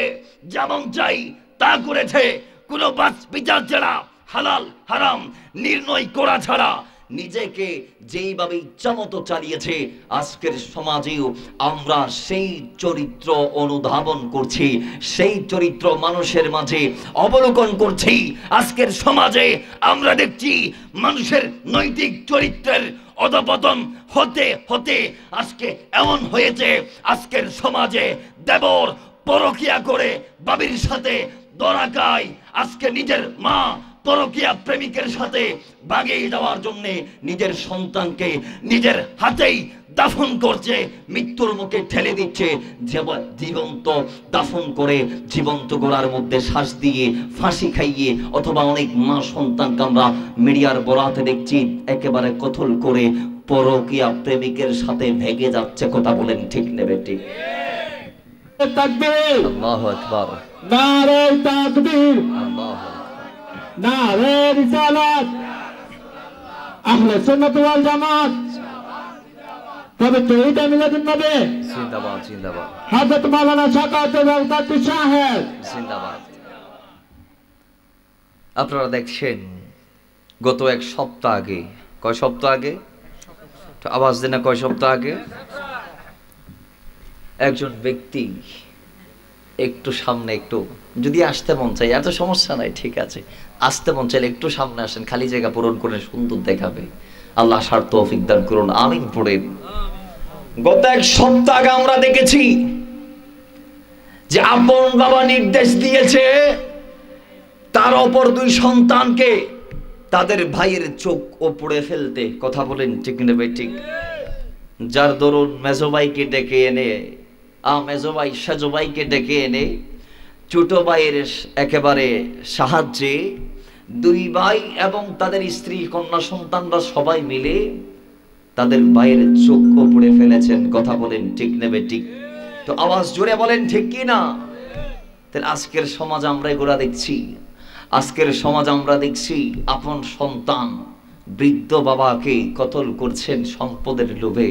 যেমন চাই তা করেছে, কোনো বাস বিচার ছাড়া, হালাল হারাম নির্ণয় করা ছাড়া নিজেকে যেইভাবে ইচ্ছামতো চালিয়েছে, আজকের সমাজেও আমরা সেই চরিত্র অনুধাবন করছি, সেই চরিত্র মানুষের মাঝে অবলোকন করছি। আজকের সমাজে আমরা দেখছি মানুষের নৈতিক চরিত্রের অধপতন হতে হতে আজকে এমন হয়েছে, আজকের সমাজে দেবর পরকিয়া করে বাবির সাথে ধরা খায়, আজকে নিজের মা পরকিয়া প্রেমিকের সাথে ভাগিয়ে দেওয়ার জন্য নিজের সন্তানকে নিজের হাতেই দাফন করছে, মৃত্যুর মুখে ঠেলে দিচ্ছে, জীবন্ত দাফন করে জীবন্ত গোড়ার মধ্যে শ্বাস দিয়ে ফাঁসি খাইয়ে, অথবা অনেক মা সন্তানকে আমরা মিডিয়ার বরাতে দেখছি একেবারে কতল করে পরকিয়া প্রেমিকের সাথে ভেগে যাচ্ছে। কথা বলেন ঠিক নেবে ঠিক? তাকবীর, আল্লাহু আকবার, নারে তাকবীর, আল্লাহু নারে রিসালাত, আহলে সুন্নাত ওয়াল জামাত, পবিত্র ঈদ মিলাদুন নবী জিন্দাবাদ জিন্দাবাদ, হযরত মাওলানা শাকাত আল-কাদরি সাহেব জিন্দাবাদ। আপনারা দেখছেন গত এক সপ্তাহ আগে, কয় সপ্তাহ আগে, আওয়াজ দেন না, কয় সপ্তাহ আগে একজন ব্যক্তি একটু সামনে, একটু যদি আসতে মন চাই, এত সমস্যা নাই, ঠিক আছে, আসতে মন চাইলে একটু সামনে আসেন, খালি জায়গা পূরণ করে সুন্দর দেখাবে। আল্লাহ সার তৌফিক দান করুন, আমিন পড়েন। গত এক সপ্তাহ আগে আমরা দেখেছি যে আপন বাবা নির্দেশ দিয়েছে তার অপর দুই সন্তানকে তাদের ভাইয়ের চোখ ওপরে ফেলতে, কথা বলেন ঠিক না ঠিক? যার দরুন মেজো ভাইকে ডেকে এনে মেজো ভাই সেজো ভাইকে ডেকে এনে ছোট ভাইয়ের একেবারে সাহায্যে দুই ভাই এবং তাদের স্ত্রী কন্যা সন্তানরা সবাই মিলে তাদের ভাইয়ের চোখ ওপরে ফেলেছেন, কথা বলেন ঠিক নেবে ঠিক? তো আওয়াজ জোরে বলেন ঠিক কি না? তাহলে আজকের সমাজ আমরা এগুলা দেখছি, আজকের সমাজ আমরা দেখছি আপন সন্তান বৃদ্ধ বাবাকে কতল করছেন সম্পদের লোভে।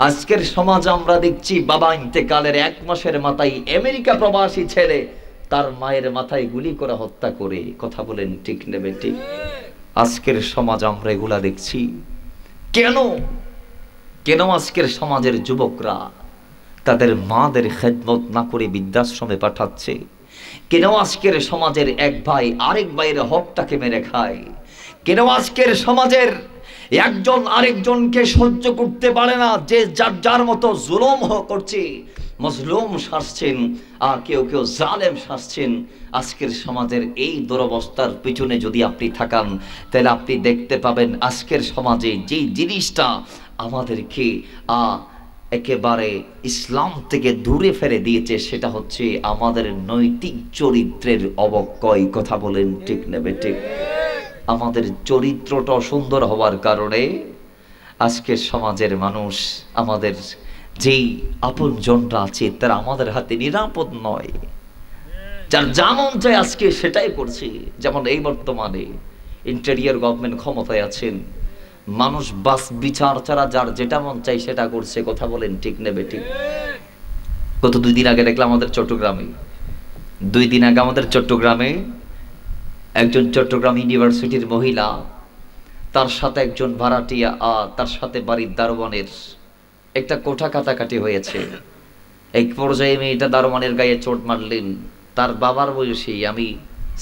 আজকের সমাজ আমরা দেখছি বাবা ইন্তেকালের 1 মাসের মাথায় আমেরিকা প্রবাসী ছেলে তার মায়ের মাথায় গুলি করে হত্যা করে, কথা বলেন ঠিক নেবে ঠিক? আজকের সমাজ আমরা এগুলা দেখছি। কেন কেন আজকের সমাজের যুবকরা তাদের মাদের খেদমত না করে বৃদ্ধাশ্রমে পাঠাচ্ছে? কেন আজকের সমাজের এক ভাই আরেক ভাইয়ের হকটাকে মেরে খায়? কেন আজকের সমাজের একজন আরেকজনকে সহ্য করতে পারে না? যে যার যার মতো জুলুম করছে, মজলুম শাসছেন, আর কেউ কেউ জালেম শাসছেন। আজকের সমাজের এই দুরবস্থার পিছনে যদি আপনি থাকান, তাহলে আপনি দেখতে পাবেন আজকের সমাজে যে জিনিসটা আমাদেরকে একেবারে ইসলাম থেকে দূরে ফেলে দিয়েছে, সেটা হচ্ছে আমাদের নৈতিক চরিত্রের অবক্ষয়, কথা বলেন ঠিক নেবে ঠিক? আমাদের চরিত্রটা সুন্দর হওয়ার কারণে আজকের সমাজের মানুষ, আমাদের যেই আপনজনরা আছে তারা আমাদের হাতে নিরাপদ নয়। যার যেমন চাই আজকে সেটাই করছে। যেমন এই বর্তমানে ইন্টেরিয়র গভর্নমেন্ট ক্ষমতায় আছেন, মানুষ বাস বিচার ছাড়া যার যেটা মন চাই সেটা করছে, কথা বলেন ঠিক নেবে ঠিক? গত 2 দিন আগে দেখলাম আমাদের চট্টগ্রামে, 2 দিন আগে আমাদের চট্টগ্রামে একজন চট্টগ্রাম ইউনিভার্সিটির মহিলা, তার সাথে একজন ভাড়াটিয়া, তার সাথে বাড়ির দারোয়ানের একটা কোঠা কাটাকাটি হয়েছে। এক পর্যায়ে মেয়েটা দারোয়ানের গায়ে চোট মারলেন। তার বাবার বয়সী, আমি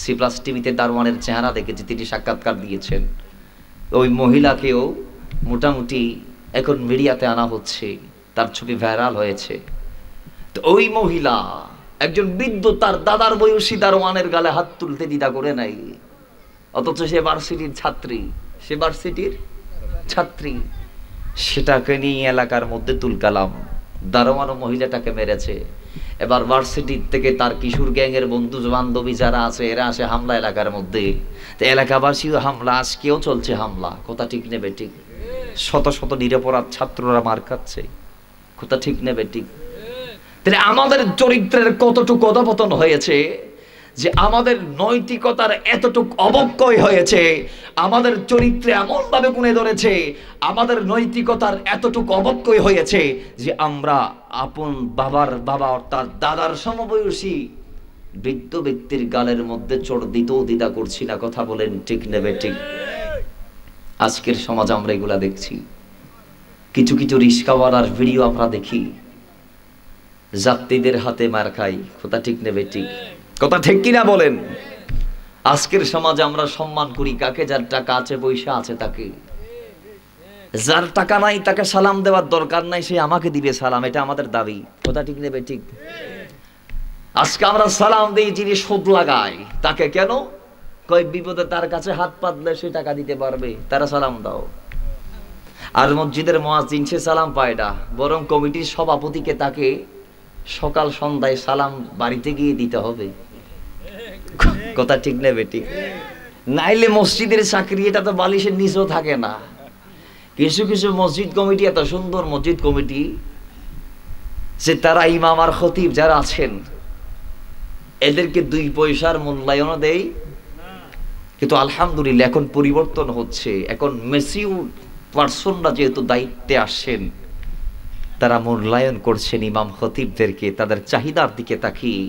C+ টিভিতে দারোয়ানের চেহারা দেখেছি, তিনি সাক্ষাৎকার দিয়েছেন। ওই মহিলাকেও মোটামুটি এখন মিডিয়াতে আনা হচ্ছে, তার ছবি ভাইরাল হয়েছে। তো ওই মহিলা একজন বৃদ্ধ, তার দাদার বয়সী দারোয়ানের গালে হাত তুলতে দ্বিধা করে নাই, অথচ সে ভার্সিটির ছাত্রী, সে ভার্সিটির ছাত্রী। সেটাকে নিয়ে এলাকার মধ্যে তুলকালাম, দারোয়ান মহিলাটাকে মেরেছে। এবার ভার্সিটির থেকে তার কিশোর গ্যাংয়ের বন্ধু বান্ধবী যারা আছে এরা আসে হামলা এলাকার মধ্যে। তো এলাকাবাসীও হামলা, আজকেও চলছে হামলা, কথা ঠিক নেবে ঠিক? শত শত নিরপরাধ ছাত্ররা মার খাচ্ছে, কথা ঠিক নেবে ঠিক? তাহলে আমাদের চরিত্রের কতটুকু অধঃপতন হয়েছে, যে আমাদের নৈতিকতার এতটুকু অবক্ষয় হয়েছে, আমাদের চরিত্রে এমন ভাবে গুণে ধরেছে, আমাদের নৈতিকতার এতটুকু অবক্ষয় হয়েছে যে আমরা আপন বাবার বাবা অর্থাৎ দাদার সমবয়সী বৃদ্ধ ব্যক্তির গালের মধ্যে চোট দিতেও দ্বিধা করছি না, কথা বলেন ঠিক নেবে ঠিক? আজকের সমাজ আমরা এগুলা দেখছি। কিছু কিছু রিস্কাওয়ালার ভিডিও আমরা দেখি, যাত্রীদের হাতে মার খাই, কথা ঠিক নেবে ঠিক? কথা ঠিক কিনা বলেন? আজকের সমাজে আমরা সম্মান করি কাকে? যার টাকা আছে, পয়সা আছে তাকে। যার টাকা নাই তাকে সালাম দেওয়ার দরকার নাই, সে আমাকে দিবে সালাম, এটা আমাদের দাবি, কথা ঠিক নেবে ঠিক? আজকে আমরা সালাম দিই যিনি সুদ লাগায় তাকে, কেন? কয় বিপদে তার কাছে হাত পাতলে সে টাকা দিতে পারবে, তারা সালাম দাও। আর মসজিদের মুয়াজ্জিন সে সালাম পায় না, বরং কমিটির সভাপতিকে তাকে সকাল সন্ধ্যায় সালাম বাড়িতে গিয়ে দিতে হবে, কথা ঠিক নেবে ঠিক? নাইলে মসজিদের চাকরি এটা তো বালিশের নিচেও থাকে না। কিছু কিছু মসজিদ কমিটি এত সুন্দর মসজিদ কমিটি যে তারা ইমাম আর খতিব যারা আছেন এদেরকে 2 পয়সার মূল্যায়নও দেয়। কিন্তু আলহামদুলিল্লাহ এখন পরিবর্তন হচ্ছে, এখন ম্যাচিউর পার্সনরা যেহেতু দায়িত্বে আসছেন, তারা মূল্যায়ন করছেন ইমাম খতিবদেরকে, তাদের চাহিদার দিকে তাকিয়ে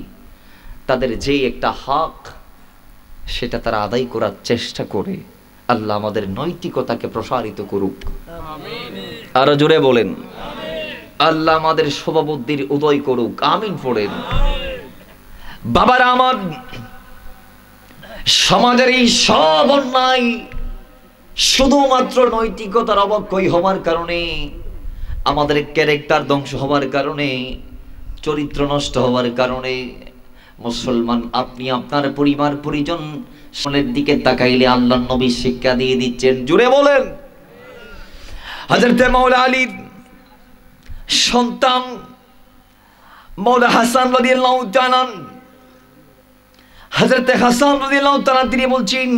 তাদের যে একটা হক সেটা তারা আদায় করার চেষ্টা করে। আল্লাহ আমাদের নৈতিকতাকে প্রসারিত করুক, আরো জোরে বলেন আল্লাহ আমাদের শুভবুদ্ধির উদয় করুক, আমিন পড়েন। বাবারা আমার, সমাজের এই সব অন্যায় শুধুমাত্র নৈতিকতার অবক্ষয় হওয়ার কারণে, আমাদের ক্যারেক্টার ধ্বংস হওয়ার কারণে, চরিত্র নষ্ট হওয়ার কারণে, মুসলমান, আপনি আপনার পরিবার পরিজন শোনের দিকে তাকাইলে আল্লাহর নবী শিক্ষা দিয়ে দিচ্ছেন। জুড়ে বলেন। হযরত মাওলা আলীর সন্তান মাওলা হাসান রাদিয়াল্লাহু তাআলা, হযরত হাসান রাদিয়াল্লাহু তাআলা তিনি বলছেন,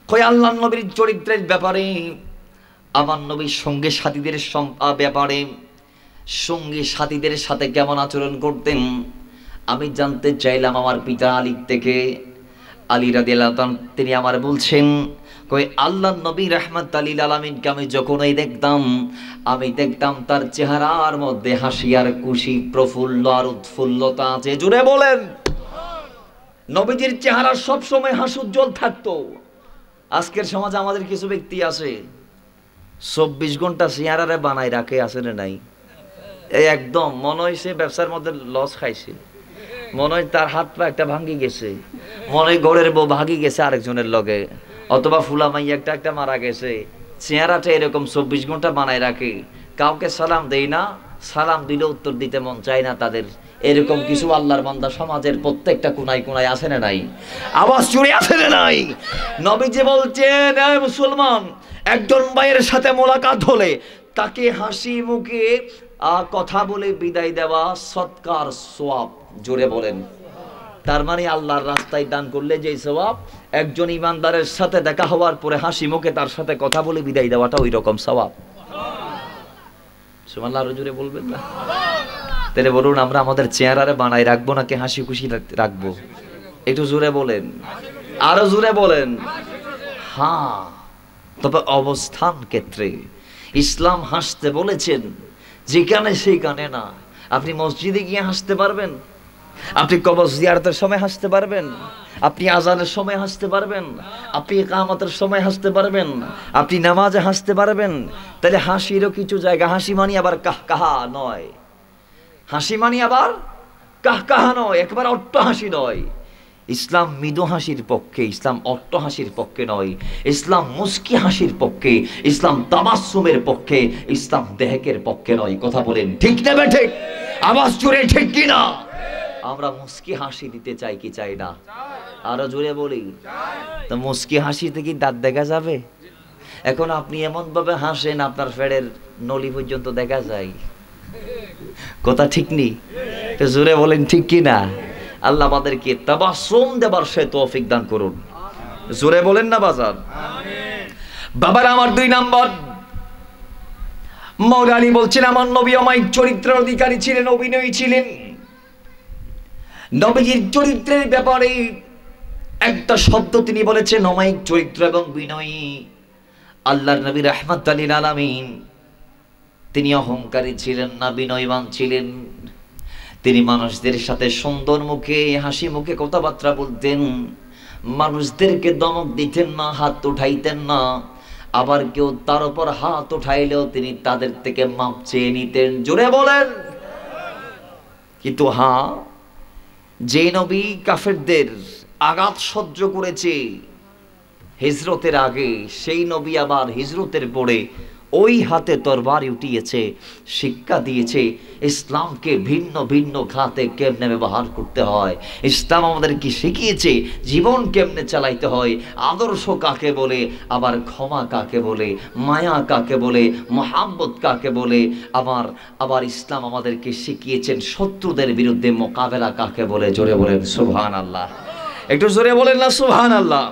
কই আল্লাহর নবীর চরিত্রের ব্যাপারে, আমার নবীর সঙ্গে সাথীদের ব্যাপারে, সঙ্গী সাথীদের সাথে কেমন আচরণ করতেন আমি জানতে চাইলাম আমার পিতা আলী থেকে। আলী রাদিয়াল্লাহু তাআলা তিনি আমার বলছেন, কই আল্লাহর নবী রাহমাতুল লিল আলামিনকে আমি যখনই দেখতাম, আমি দেখতাম তার চেহারার মধ্যে হাসি আর খুশি, প্রফুল্ল আর উৎফুল্লতা আছে। জুড়ে বলেন। নবীজির চেহারা সব সময় হাস্যোজ্জ্বল থাকতো। আজকের সমাজে আমাদের কিছু ব্যক্তি আছে 24 ঘন্টা চেহারারে বানাই রাখে, আছে না নাই? এই একদম মনে হয় সে ব্যবসার মধ্যে লস খাইছে, মনে হয় তার হাত পা একটা ভাঙ্গি গেছে, মনে হয় ঘরের বউ ভাগি গেছে আরেকজনের লগে, অথবা ফুলা মাই একটা মারা গেছে। চেহারাটা এরকম 24 ঘন্টা বানাই রাখে, কাউকে সালাম দেই না, সালাম দিলে উত্তর দিতে মন চায় না তাদের। এরকম কিছু আল্লাহর বান্দা সমাজের প্রত্যেকটা কোনায় কোনায় আছে না নাই? আওয়াজ জুড়ে আছে না নাই? নবীজি বলছেন, এই মুসলমান, একজন ভাইয়ের সাথে মোলাকাত হলে তাকে হাসি মুখে কথা বলে বিদায় দেওয়া সৎকার সওয়াব। জোরে বলেন। তার মানে আল্লাহর রাস্তায় দান করলে যে সওয়াব, একজন ইমানদারের সাথে দেখা হওয়ার পরে হাসি মুখে তার সাথে কথা বলে বিদায় দেওয়াটা ওই রকম সওয়াব। সুবহানাল্লাহ, আরো জোরে বলবেন না? তাহলে বলুন, আমরা আমাদের চেহারারে বানাই রাখবো নাকি হাসি খুশি রাখবো? একটু জোরে বলেন, আরো জোরে বলেন। হ্যাঁ, তবে অবস্থান ক্ষেত্রে ইসলাম হাসতে বলেছেন, যেখানে সেখানে না। আপনি মসজিদে গিয়ে হাসতে পারবেন, আপনি কবর জিয়ারতের সময় হাসতে পারবেন, আপনি আজানের সময় হাসতে পারবেন, আপনি ইকামতের সময় হাসতে পারবেন, আপনি নামাজে হাসতে পারবেন। তাহলে হাসিরও কিছু জায়গা, হাসি মানি আবার কাহকাহা নয়, হাসি মানি আবার কাহকাহা নয়, একবার অট্ট হাসি নয়। ইসলাম মৃদু হাসির পক্ষে, ইসলাম অট্ট হাসির পক্ষে নয়। ইসলাম মুস্কি হাসির পক্ষে, ইসলাম তাবাসসুমের পক্ষে, ইসলাম দেহেকের পক্ষে নয়। কথা বলেন ঠিক না ঠিক? আওয়াজ জোরে ঠিক কি না? আমরা মুস্কি হাসি দিতে চাই কি চাই না? আরো জোরে বলি। তো মুস্কি হাসিতে কি দাঁত দেখা যাবে? এখন আপনি এমন ভাবে হাসেন আপনার ফেড়ের নলি পর্যন্ত দেখা যায়। কথা ঠিক নেই? তো জোরে বলেন ঠিক কি না? আল্লাহ আমাদেরকে তাবাসসুম দেবার সে তৌফিক দান করুন। জোরে বলেন না বাজার? বাবার আমার 2 নাম্বার, মাওলা আলী বলছেন, আমার নবী অমায়িক চরিত্রের অধিকারী ছিলেন, অভিনয়ী ছিলেন। নবীজির চরিত্রের ব্যাপারে একটা শব্দ তিনি বলেছেন, অমায়িক চরিত্র এবং বিনয়ী। আল্লাহর নবী রাহমাতুল লিল আলামিন তিনি অহংকারী ছিলেন না, বিনয়বান ছিলেন। তিনি মানুষদের সাথে সুন্দর মুখে হাসি মুখে কথাবার্তা বলতেন, মানুষদেরকে দমক দিতেন না, হাত উঠাইতেন না। আবার কেউ তার উপর হাত উঠাইলেও তিনি তাদের থেকে মাপ চেয়ে নিতেন। জোরে বলেন। কিন্তু হ্যাঁ, যে নবী কাফেরদের আঘাত সহ্য করেছে হিজরতের আগে, সেই নবী আবার হিজরতের পরে ওই হাতে তরবারি উঠিয়েছে, শিক্ষা দিয়েছে ইসলামকে ভিন্ন ভিন্ন খাতে কেমনে ব্যবহার করতে হয়। ইসলাম আমাদেরকে শিখিয়েছে জীবন কেমনে চালাইতে হয়, আদর্শ কাকে বলে, আবার ক্ষমা কাকে বলে, মায়া কাকে বলে, মহাব্বত কাকে বলে। আবার ইসলাম আমাদেরকে শিখিয়েছেন শত্রুদের বিরুদ্ধে মোকাবেলা কাকে বলে। জোরে বলেন সুবহানাল্লাহ। একটু জোরে বলেন না সুবহানাল্লাহ।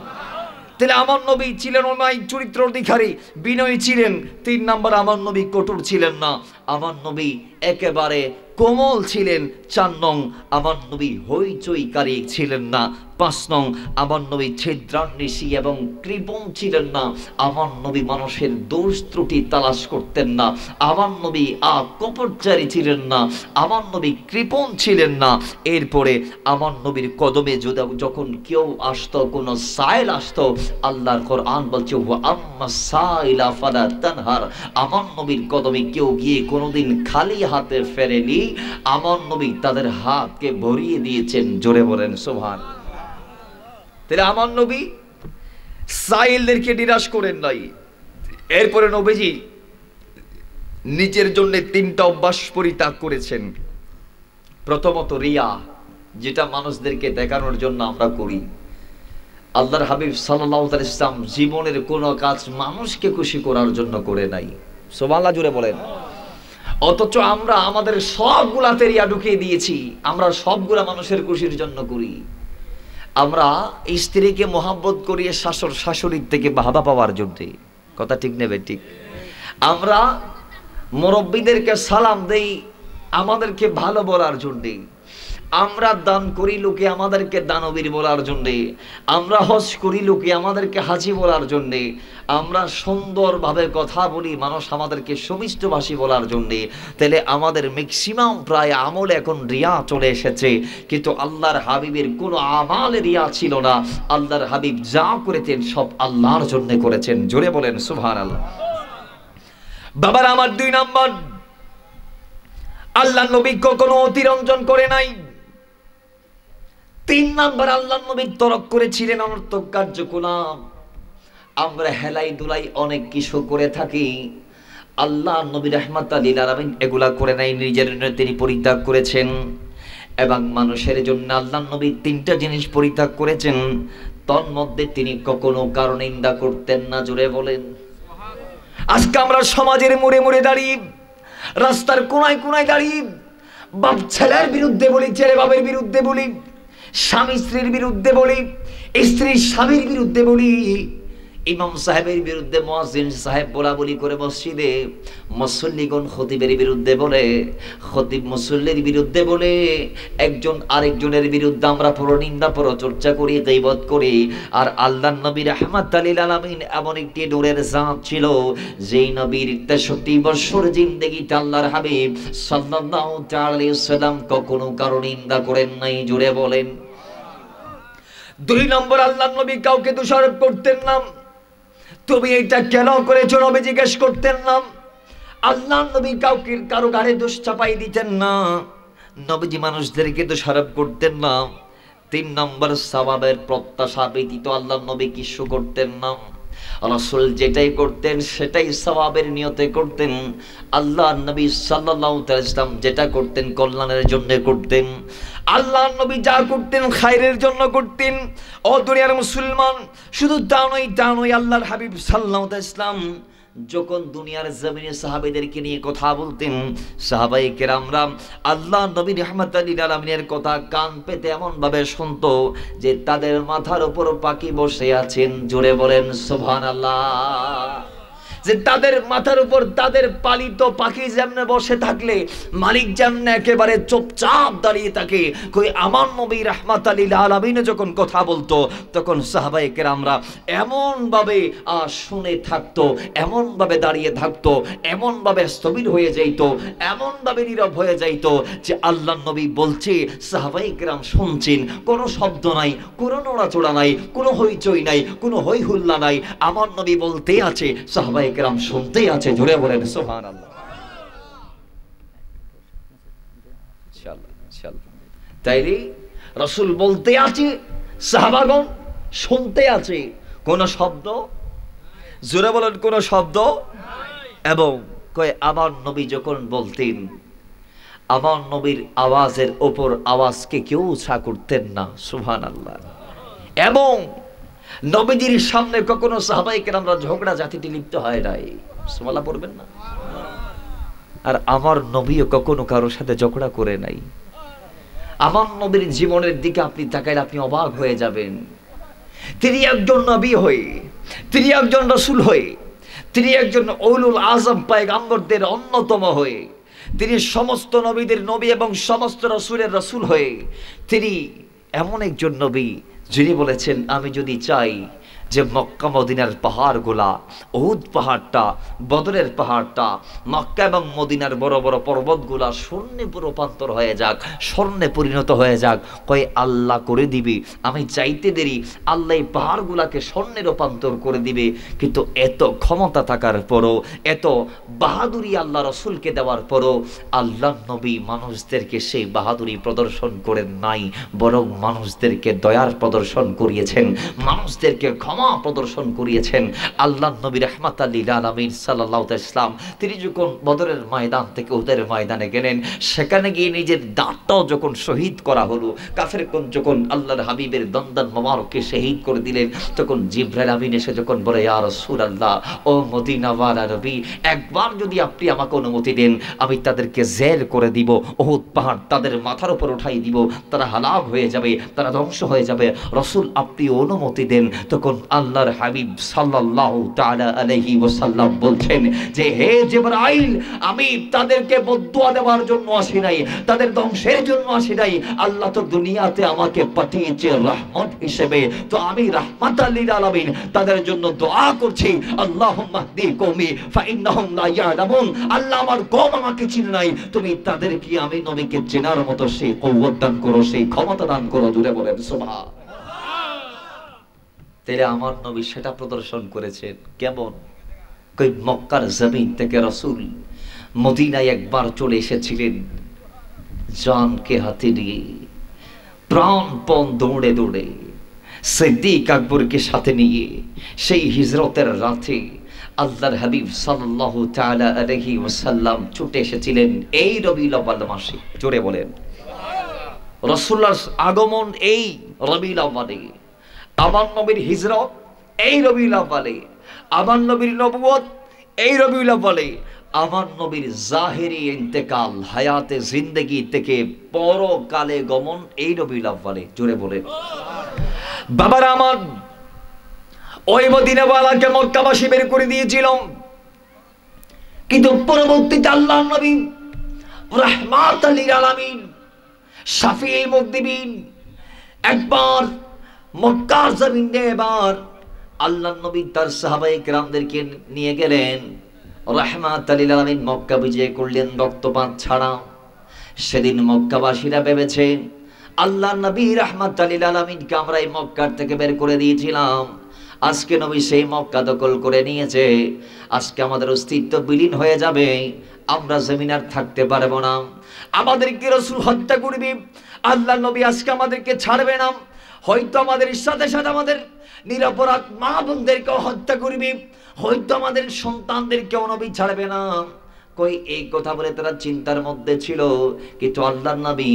তাহলে আমার নবী ছিলেন অমায়িক চরিত্র অধিকারী, বিনয়ী ছিলেন। 3 নাম্বার, আমার নবী কঠোর ছিলেন না, আমার নবী একেবারে কোমল ছিলেন। 4 নং, আমার নবী হইচইকারী ছিলেন না। 5 নং, আমার নবী ছিদ্রান্বেষী এবং কৃপণ ছিলেন না। আমার নবী মানুষের দোষ ত্রুটি তালাশ করতেন না। আমার নবী কপটচারী ছিলেন না, আমার নবী কৃপণ ছিলেন না। এরপরে আমার নবীর কদমে যখন কেউ আসতো, কোনো সাইল আসতো, আল্লাহর কোরআন বলছে, ওয়া আম্মা সাইলা ফালা তানহার। আমার নবীর কদমে কেউ গিয়ে কোনোদিন খালি হাতে ফেরেনি, আমার নবী তাদের হাতকে ভরিয়ে দিয়েছেন। জোরে বলেন সুবহানাল্লাহ। তাহলে আমার নবী সাইলদেরকে নিরাশ করেন নাই। এরপরে নবীজি নিজের জন্য 3টা অভ্যাস পরিত্যাগ করেছেন। প্রথমত রিয়া, যেটা মানুষদেরকে দেখানোর জন্য আমরা করি। আল্লাহর হাবিব সাল্লাল্লাহু আলাইহি ওয়াসাল্লাম জীবনের কোনো কাজ মানুষকে খুশি করার জন্য করে নাই। সুবহানাল্লাহ জুড়ে বলেন। অথচ আমরা আমাদের সবগুলা তেরিয়া ঢুকিয়ে দিয়েছি, আমরা সবগুলা মানুষের খুশির জন্য করি। আমরা স্ত্রীকে মহব্বত করিয়ে শাশুড়ির থেকে বাহবা পাওয়ার জন্য, কথা ঠিক নেবে ঠিক। আমরা মুরব্বীদেরকে সালাম দেই আমাদেরকে ভালো বলার জন্য। আমরা দান করি লোকে আমাদেরকে দানবীর বলার জন্যে। আমরা হজ করি লোকে আমাদেরকে হাজি বলার জন্যে। আমরা সুন্দরভাবে কথা বলি মানুষ আমাদেরকে সুমিষ্টভাষী বলার জন্যে। তাহলে আমাদের ম্যাক্সিমাম প্রায় আমল এখন রিয়া চলে এসেছে, কিন্তু আল্লাহর হাবিবের কোনো আমাল রিয়া ছিল না। আল্লাহর হাবিব যা করেছেন সব আল্লাহর জন্য করেছেন। জোরে বলেন সুবহানাল্লাহ। বাবার আমার 2 নাম্বার, আল্লাহ নবী কখনো অতিরঞ্জন করে নাই। 3 নাম্বার, আল্লাহ নবী তরক করেছিলেন অনর্থক কার্যকলাপ। আমরা হেলাই দুলাই অনেক কিছু করে থাকি, আল্লাহ নবী রাহমাতাল লিল আলামিন এগুলা করে নাই, নিজের জন্য তিনি পরিত্যাগ করেছেন। এবং মানুষের জন্য আল্লাহ নবী 3টা জিনিস পরিত্যাগ করেছেন, তন্মধ্যে তিনি কখনো কারো নিন্দা করতেন না। জোরে বলেন। আজকে আমরা সমাজের মোড়ে মোড়ে দাঁড়িয়ে, রাস্তার কোনায় কোনায় দাঁড়িয়ে বাপ ছেলের বিরুদ্ধে বলি, ছেলে বাপের বিরুদ্ধে বলি, স্বামী স্ত্রীর বিরুদ্ধে বলি, স্ত্রী স্বামীর বিরুদ্ধে বলি, ইমাম সাহেবের বিরুদ্ধে মুয়াজ্জিন সাহেব বলা বলি করে মসজিদে, মুসল্লিগণ খতিবের বিরুদ্ধে বলে, খতিব মুসল্লির বিরুদ্ধে বলে, একজন আরেকজনের বিরুদ্ধে আমরা পরনিন্দা পরচর্চা করি, গীবত করি। আর আল্লাহর নবী রাহমাতাল লিল আলামিন এমন একটি নূরের জাত ছিল, যেই নবীর 63 বছর জিন্দেগিতে আল্লাহর হাবিব সাল্লাল্লাহু তাআলা আলাইহি ওয়াসাল্লাম কখনো কারো নিন্দা করেন নাই। জুড়ে বলেন। 2 নম্বর, আল্লাহর নবী কাউকে দোষারোপ করতেন না। তুমি এটা কেন করেছো নবী জিজ্ঞেস করতেন না। আল্লাহর নবী কাউকে কারো ঘাড়ে দোষ চাপাই দিতেন না। নবীজি মানুষদেরকে দোষারোপ করতেন না। 3 নম্বর, সওয়াবের প্রত্যাশা ব্যতীত আল্লাহর নবী কিছু করতেন না। রাসূল যেটাই করতেন সেটাই সওয়াবের নিয়তে করতেন। আল্লাহর নবী সাল্লাল্লাহু আলাইহি ওয়াসাল্লাম যেটা করতেন কল্যাণের জন্য করতেন। আল্লাহর নবী যা করতেন খায়রের জন্য করতেন। ও দুনিয়ার মুসলমান, শুধু তা নয়, আল্লাহর হাবিব সাল্লাল্লাহু আলাইহি ওয়াসাল্লাম যখন দুনিয়ার জমিনে সাহাবাদেরকে নিয়ে কথা বলতেন, সাহাবায়ে কেরামরা আল্লাহ নবী রাহমাতাল লিল আলামিনের কথা কান পেতে এমন ভাবে শুনতো যে তাদের মাথার উপর পাখি বসে আছেন। জোরে বলেন সুবহানাল্লাহ। যে তাদের মাথার উপর তাদের পালিত পাখি যেমনে বসে থাকলে মালিক যেমনে একেবারে চুপচাপ দাঁড়িয়ে থাকে, কই আমার নবী রাহমাতাল লিল আলামিন যখন কথা বলতো তখন সাহাবায়ে কেরামরা এমন ভাবে শুনে থাকতো, এমন ভাবে দাঁড়িয়ে থাকতো, এমন ভাবে স্থবির হয়ে যাইতো, এমন ভাবে নীরব হয়ে যাইতো যে আল্লাহর নবী বলছে, সাহাবায়ে কেরাম শুনছেন, কোনো শব্দ নাই, কোনো নড়াচড়া নাই, কোনো হইচই নাই, কোনো হই হুল্লা নাই। আমার নবী বলতে আছে, সাহাবায়ে কেরাম শুনতেই আছে। জোরে বলেন সুবহানাল্লাহ। তাইলে রাসূল বলতে আছে, সাহাবাগণ শুনতে আছে, কোন শব্দ, জোরে বলেন কোন শব্দ। এবং কয় আমার নবী যখন বলতেন, আমার নবীর আওয়াজের উপর আওয়াজকে কেউ উঁচা করতেন না। সুবহানাল্লাহ। এবং নবীজির সামনে কখনো সাহাবায়ে কেরামরা ঝগড়া জাতিতে লিপ্ত হয় নাই। সুবহানাল্লাহ পড়বেন না। আর আমার নবীও কখনো কারোর সাথে ঝগড়া করে নাই। আমার নবীর জীবনের দিকে আপনি তাকাইলে আপনি অবাক হয়ে যাবেন। তিনি একজন নবী হয়ে, তিনি একজন রাসূল হয়ে, তিনি একজন উলুল আযম পয়গম্বরদের অন্যতম হয়ে, তিনি সমস্ত নবীদের নবী এবং সমস্ত রাসূলের রাসূল হয়ে, তিনি এমন একজন নবী যিনি বলেছেন, আমি যদি চাই যে মক্কা মদিনার পাহাড়গুলা, উহুদ পাহাড়টা, বদরের পাহাড়টা, মক্কা এবং মদিনার বড় বড় পর্বতগুলা স্বর্ণে রূপান্তর হয়ে যাক, স্বর্ণে পরিণত হয়ে যাক, কয় আল্লাহ করে দিবে। আমি চাইতে দেরি আল্লাহ এই পাহাড়গুলাকে স্বর্ণে রূপান্তর করে দিবে। কিন্তু এত ক্ষমতা থাকার পরও, এত বাহাদুরি আল্লাহ রসুলকে দেওয়ার পরও আল্লাহ নবী মানুষদেরকে সেই বাহাদুরি প্রদর্শন করেন নাই, বরং মানুষদেরকে দয়ার প্রদর্শন করিয়েছেন, মানুষদেরকে ক্ষমা ক্ষমা প্রদর্শন করিয়েছেন আল্লাহ নবী রাহমাতাল লিল আলামিন সাল্লাল্লাহু আলাইহি ওয়াসাল্লাম। তিনি যখন বদরের ময়দান থেকে উহুদের ময়দানে গেলেন, সেখানে গিয়ে নিজের দাঁতটাও যখন শহীদ করা হলো, কাফেরগণ যখন আল্লাহর হাবিবের দন্দন মোবারককে শহীদ করে দিলেন, তখন জিবরাইল আমিন এসে যখন বলে, ইয়া রাসূলুল্লাহ, ও মদিনাওয়ালা নবী, একবার যদি আপনি আমাকে অনুমতি দেন, আমি তাদেরকে জেল করে দিব, উহুদ পাহাড় তাদের মাথার উপর উঠাই দিব, তারা হালাক হয়ে যাবে, তারা ধ্বংস হয়ে যাবে। রাসূল, আপনি অনুমতি দেন। তখন আল্লাহর হাবিব সাল্লাল্লাহু তাআলা আলাইহি ওয়াসাল্লাম বলছেন যে, হে জিবরাইল, আমি তাদেরকে বদদুয়া দেওয়ার জন্য আসি নাই, তাদের ধ্বংসের জন্য আসি নাই। আল্লাহ তো দুনিয়াতে আমাকে পাঠিয়েছে রহমত হিসেবে, তো আমি রাহমাতাল লিল আলামিন তাদের জন্য দোয়া করছি, আল্লাহুম্মা হদি কওমি ফাইন্নাহুম লা ইয়ালামুন। আল্লাহ, আমার কওম আমাকে চিনে নাই, তুমি তাদেরকে আমি নবীকে চেনার মতো সেই কওয়ত দান করো, সেই ক্ষমতা দান করো। জুড়ে বলেন সুবহান। তাহলে আমার নবী সেটা প্রদর্শন করেছেন কেমন? কই মক্কার জমিন থেকে রাসূল মদিনায় একবার চলে এসেছিলেন জানকে হাতে নিয়ে, প্রাণপণ দৌড়ে দৌড়ে সিদ্দিক আকবরকে সাথে নিয়ে সেই হিজরতের রাতে আল্লাহর হাবিব সাল্লাল্লাহু তাআলা আলাইহি ওয়াসাল্লাম ছুটে এসেছিলেন এই রবিউল আউয়াল মাসে। জোরে বলেন রাসূলুল্লাহর আগমন এই রবিউল আউয়ালে, আমার নবীর হিজরত এই রবিউল আউয়ালে, আমার নবীর নবুয়ত এই রবিউল আউয়ালে, আমার নবীর জাহেরি ইন্তেকাল হায়াতে জিন্দেগি থেকে পরকালে গমন এই রবিউল আউয়ালে। জোরে বলেন বাবারা আমার, ওই মদিনাওয়ালাকে মক্কাবাসী বের করে দিয়েছিল, কিন্তু পরবর্তীতে আল্লাহর নবী রাহমাতাল লিল আলামিন শাফিউল মুযনিবিন একবার মক্কার জমিনে এবার আল্লাহর নবী তার সাহাবায়ে কেরামদেরকে নিয়ে গেলেন, রাহমাতাল লিল আলামিন মক্কা বিজয় করলেন রক্তপাত ছাড়া। সেদিন মক্কাবাসীরা ভেবেছে আল্লাহর নবী রাহমাতাল লিল আলামিনকে আমরা এই মক্কার থেকে বের করে দিয়েছিলাম, আজকে নবী সেই মক্কা দখল করে নিয়েছে, আজকে আমাদের অস্তিত্ব বিলীন হয়ে যাবে, আমরা জমিন আর থাকতে পারবো না, আমাদেরকে রাসূল হত্যা করবে, আল্লাহর নবী আজকে আমাদেরকে ছাড়বে না, হয়তো আমাদের সাথে সাথে আমাদের নিরপরাধ মা বোনদেরকেও হত্যা করবে, হয়তো আমাদের সন্তানদেরকেও নবী ছাড়বে না। কই এই কথা বলে তারা চিন্তার মধ্যে ছিল, কিন্তু আল্লাহর নবী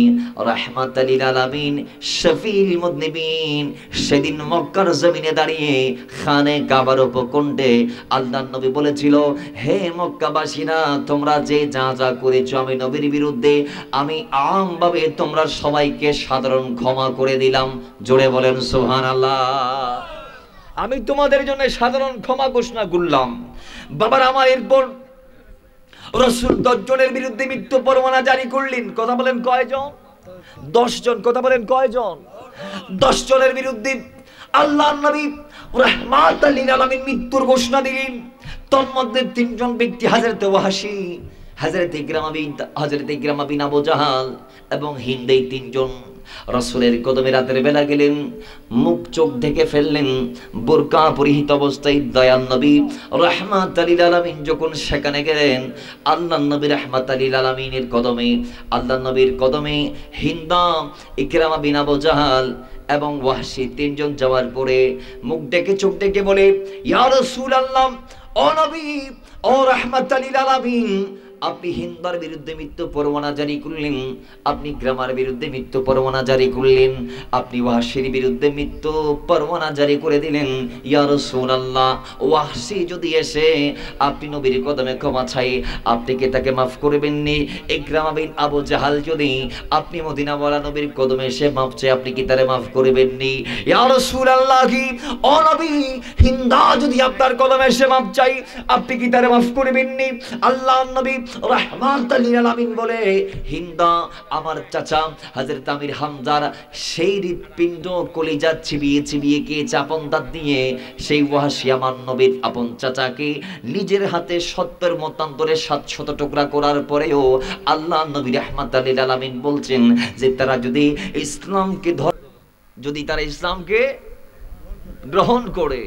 রাহমাতাল লিল আলামিন শাফিউল মুযনিবিন সেদিন মক্কার জমিনে দাঁড়িয়ে খানে কাবার উপকণ্ঠে আল্লাহর নবী বলেছিল, হে মক্কাবাসীরা, তোমরা যে যা যা করেছো আমি নবীর বিরুদ্ধে, আমি আমভাবে তোমরা সবাইকে সাধারণ ক্ষমা করে দিলাম। জোরে বলেন সুবহানাল্লাহ। আমি তোমাদের জন্য সাধারণ ক্ষমা ঘোষণা করলাম। বাবার আমার এরপর রাসূল 10 জনের বিরুদ্ধে মৃত্যু পরোয়ানা জারি করলেন। কথা বলেন কয়জন? 10 জন। কথা বলেন কয়জন? 10 জনের বিরুদ্ধে আল্লাহর নবী রাহমাতাল লিল আলামিন মৃত্যুর ঘোষণা দিলেন। তন্মধ্যে 3 জন ব্যক্তি হযরত ওয়াহশী, হযরত ইকরামা বিন আবু জাহাল এবং হিন্দ, এই 3 জন রাসূলের কদমে রাতের বেলা গেলেন, মুখ চোখ ঢেকে ফেললেন, বোরকা পরিহিত অবস্থায় দয়াল নবী রাহমাতাল লিল আলামিন যখন সেখানে গেলেন, আল্লাহর নবী রাহমাতাল লিল আলামিনের কদমে, আল্লাহর নবীর কদমে হিন্দা, ইকরামা বিন আবু জাহাল এবং ওয়াহশী 3 জন যাওয়ার পরে মুখ ডেকে চোখ ডেকে বলে, ইয়া রাসূলুল্লাহ, ও নবী, ও রাহমাতাল লিল আলামিন, আপনি হিন্দার বিরুদ্ধে মৃত্যু পরোয়ানা জারি করলেন, আপনি গ্রামার বিরুদ্ধে মৃত্যু পরোয়ানা জারি করলেন, আপনি ওয়াহশীর বিরুদ্ধে মৃত্যু পরোয়ানা জারি করে দিলেন। ইয়া রাসূলুল্লাহ, ওয়াহশী যদি এসে আপনি নবীর কদমে ক্ষমা চাই, আপনি কি তাকে মাফ করবেন নি? ইকরামা বিন আবু জাহাল যদি আপনি মদিনাওয়ালা নবীর কদমে এসে মাফ চাই, আপনি কি তারে মাফ করবেন নি? ইয়া রাসূলুল্লাহ, ও নবী, হিন্দা যদি আপনার কদমে এসে মাফ চাই, আপনি কি তারে মাফ করবেন নি? আল্লাহর নবী রাহমাতাল লিল আলামিন বলে, হিন্দা আমার চাচা হযরত আমির হামজার সেই হৃৎপিণ্ড কলিজা চিবিয়ে চিবিয়ে কে চাপন দাঁত দিয়ে সেই ওয়াহশী আমার নবীর আপন চাচাকে নিজের হাতে 70 মতান্তরে 700 টুকরা করার পরেও আল্লাহ নবী রাহমাতাল লিল আলামিন বলছেন যে তারা যদি তারা ইসলামকে গ্রহণ করে,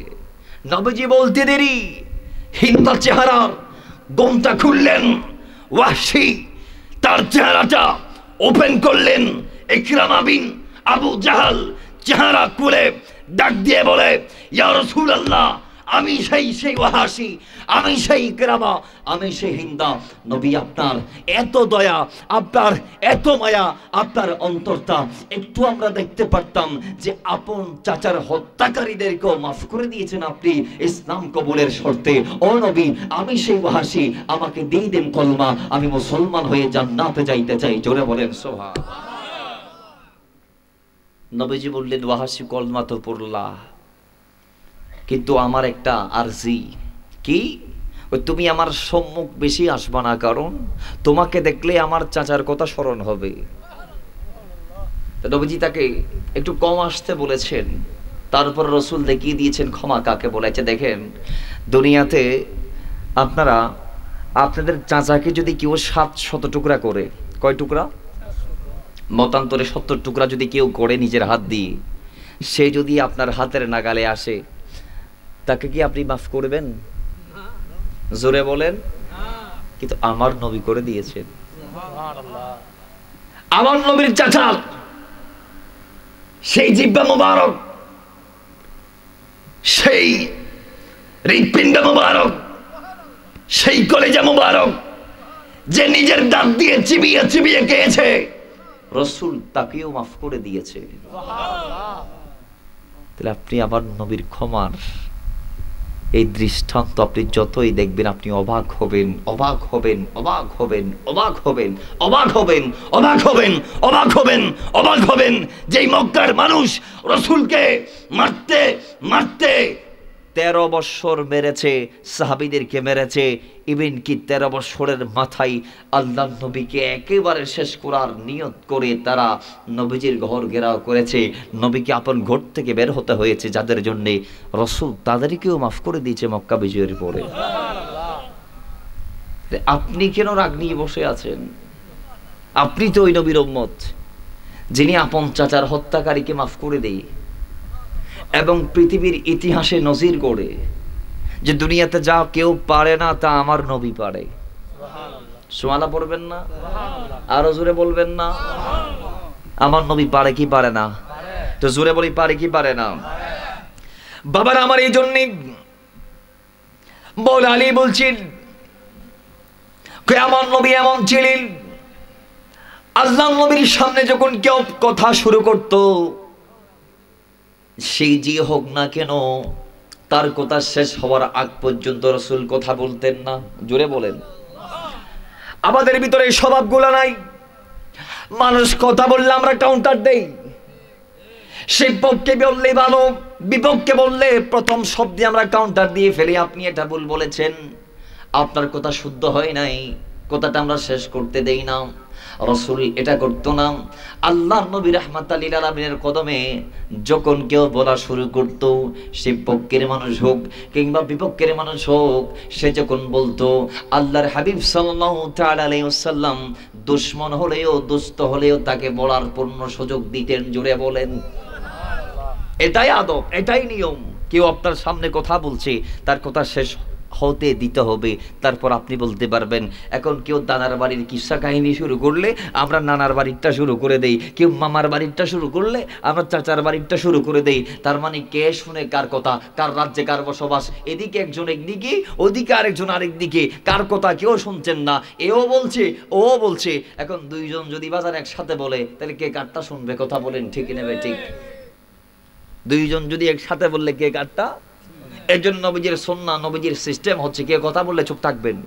নবীজি বলতে দেরি হিন্দার চেহারার গোমটা খুললেন, ওয়াহশী তার চেহারাটা ওপেন করলেন, ইকরামা বিন আবু জাহাল চেহারা খুলে ডাক দিয়ে বলে, ইয়া রাসূলুল্লাহ, আমি সেই ওয়াহাশী, আমি সেই ইকরামা, আমি সেই হিন্দা। নবী, আপনার এত দয়া, আপনার এত মায়া, আপনার অন্তরটা একটু আমরা দেখতে পারতাম যে আপন চাচার হত্যাকারীদেরকেও মাফ করে দিয়েছেন আপনি ইসলাম কবুলের শর্তে। ও নবী, আমি সেই ওয়াহাশী, আমাকে দিয়ে দেন কলমা, আমি মুসলমান হয়ে জান্নাতে যাইতে চাই। জোরে বলেন সুবহানাল্লাহ। নবীজি বললেন, ওয়াহাশী কলমা তো পড়লা, কিন্তু আমার একটা আরজি। কি? তুমি আমার সম্মুখ বেশি আসবা না, কারণ তোমাকে দেখলে আমার চাচার কথা স্মরণ হবে। নবীজি তাকে একটু কম আসতে বলেছেন। তারপর রসুল দেখিয়ে দিয়েছেন ক্ষমা কাকে বলেছে। দেখেন, দুনিয়াতে আপনারা আপনাদের চাচাকে যদি কেউ 700 টুকরা করে, কয় টুকরা? মতান্তরে 70 টুকরা যদি কেউ করে নিজের হাত দিয়ে, সে যদি আপনার হাতের নাগালে আসে, তাকে কি আপনি মাফ করবেন? জোরে বলেন। কিন্তু আমার নবী করে দিয়েছেন। আমার নবীর চাচা সেই জিহ্বা মুবারক, সেই হৃৎপিণ্ড মুবারক, সেই কলেজা মুবারক, যে নিজের দাঁত দিয়ে চিবিয়ে চিবিয়ে খেয়েছে, রাসূল তাকেও মাফ করে দিয়েছে। তাহলে আপনি আমার নবীর ক্ষমার এই দৃষ্টান্ত আপনি যতই দেখবেন, আপনি অবাক হবেন, অবাক হবেন, অবাক হবেন, অবাক হবেন, অবাক হবেন, অবাক হবেন, অবাক হবেন, অবাক হবেন। যেই মক্কার মানুষ রাসূলকে মারতে মারতে 13 বছর মেরেছে, সাহাবীদেরকে মেরেছে, ইভেন কি 13 বছরের মাথায় আল্লাহর নবীকে একেবারে শেষ করার নিয়ত করে তারা নবীজির ঘর ঘেরাও করেছে। নবীকে আপন ঘর থেকে বের হতে হয়েছে, যাদের জন্য রাসূল তাদেরকেও মাফ করে দিয়েছে মক্কা বিজয়ের পরে। আপনি কেন রাগ নিয়ে বসে আছেন? আপনি তো ওই নবীর উম্মত যিনি আপন চাচার হত্যাকারীকে মাফ করে দেয় এবং পৃথিবীর ইতিহাসে নজির গড়ে যে দুনিয়াতে যা কেউ পারে না তা আমার নবী পারে। সুবহানাল্লাহ পড়বেন না? আরো জোরে বলবেন না? আমার নবী পারে কি পারে না? তো জোরে বলি, পারে কি পারে না? বাবারা আমার, এই জন্যই মওলা আলী বলছেন, আমার নবী এমন ছিলেন, আল্লাহর নবীর সামনে যখন কেউ কথা শুরু করত, সেই যে হোক না কেন, তার কথা শেষ হওয়ার আগ পর্যন্ত রাসূল কথা বলতেন না। জোরে বলেন। আমাদের ভিতরে এই স্বভাবগুলো নাই। মানুষ কথা বললে আমরা কাউন্টার দেই। সে পক্ষে বললে ভালো, বিপক্ষে বললে প্রথম শব্দে আমরা কাউন্টার দিয়ে ফেলি। আপনি এটা ভুল বলেছেন, আপনার কথা শুদ্ধ হয় নাই, কথাটা আমরা শেষ করতে দেই না। রাসূল এটা করতো না। আল্লাহর নবী রাহমাতাল লিল আলামিনের কদমে যখন কেউ বলা শুরু করত, সে পক্ষের মানুষ হোক কিংবা বিপক্ষের মানুষ হোক, সে যখন বলতো, আল্লাহর হাবিব সাল্লাল্লাহু তাআলা আলাইহি ওয়াসাল্লাম দুশমন হলেও দুষ্ট হলেও তাকে বলার পূর্ণ সুযোগ দিতেন। জোরে বলেন। এটাই আদব, এটাই নিয়ম। কেউ আপনার সামনে কথা বলছে, তার কথা শেষ হতে দিতে হবে, তারপর আপনি বলতে পারবেন। এখন কেউ দানার বাড়ির কিস্সা কাহিনী শুরু করলে আমরা নানার বাড়িরটা শুরু করে দেই, কেউ মামার বাড়িরটা শুরু করলে আমরা চাচার বাড়িরটা শুরু করে দেই। তার মানে কে শুনে কার কথা, কার রাজ্যে কার বসবাস, এদিকে একজন একদিকে, ওদিকে আরেকজন আরেকদিকে, কার কথা কেউ শুনছেন না, এও বলছে ও বলছে। এখন দুইজন যদি বাজার একসাথে বলে, তাহলে কে কারটা শুনবে? কথা বলেন, ঠিক নেবে ঠিক? দুইজন যদি একসাথে বললে কে কারটা? এর জন্য নবীজির সুন্নাহ, নবীজির সিস্টেম হচ্ছে, কে কথা বললে চুপ থাকবেন,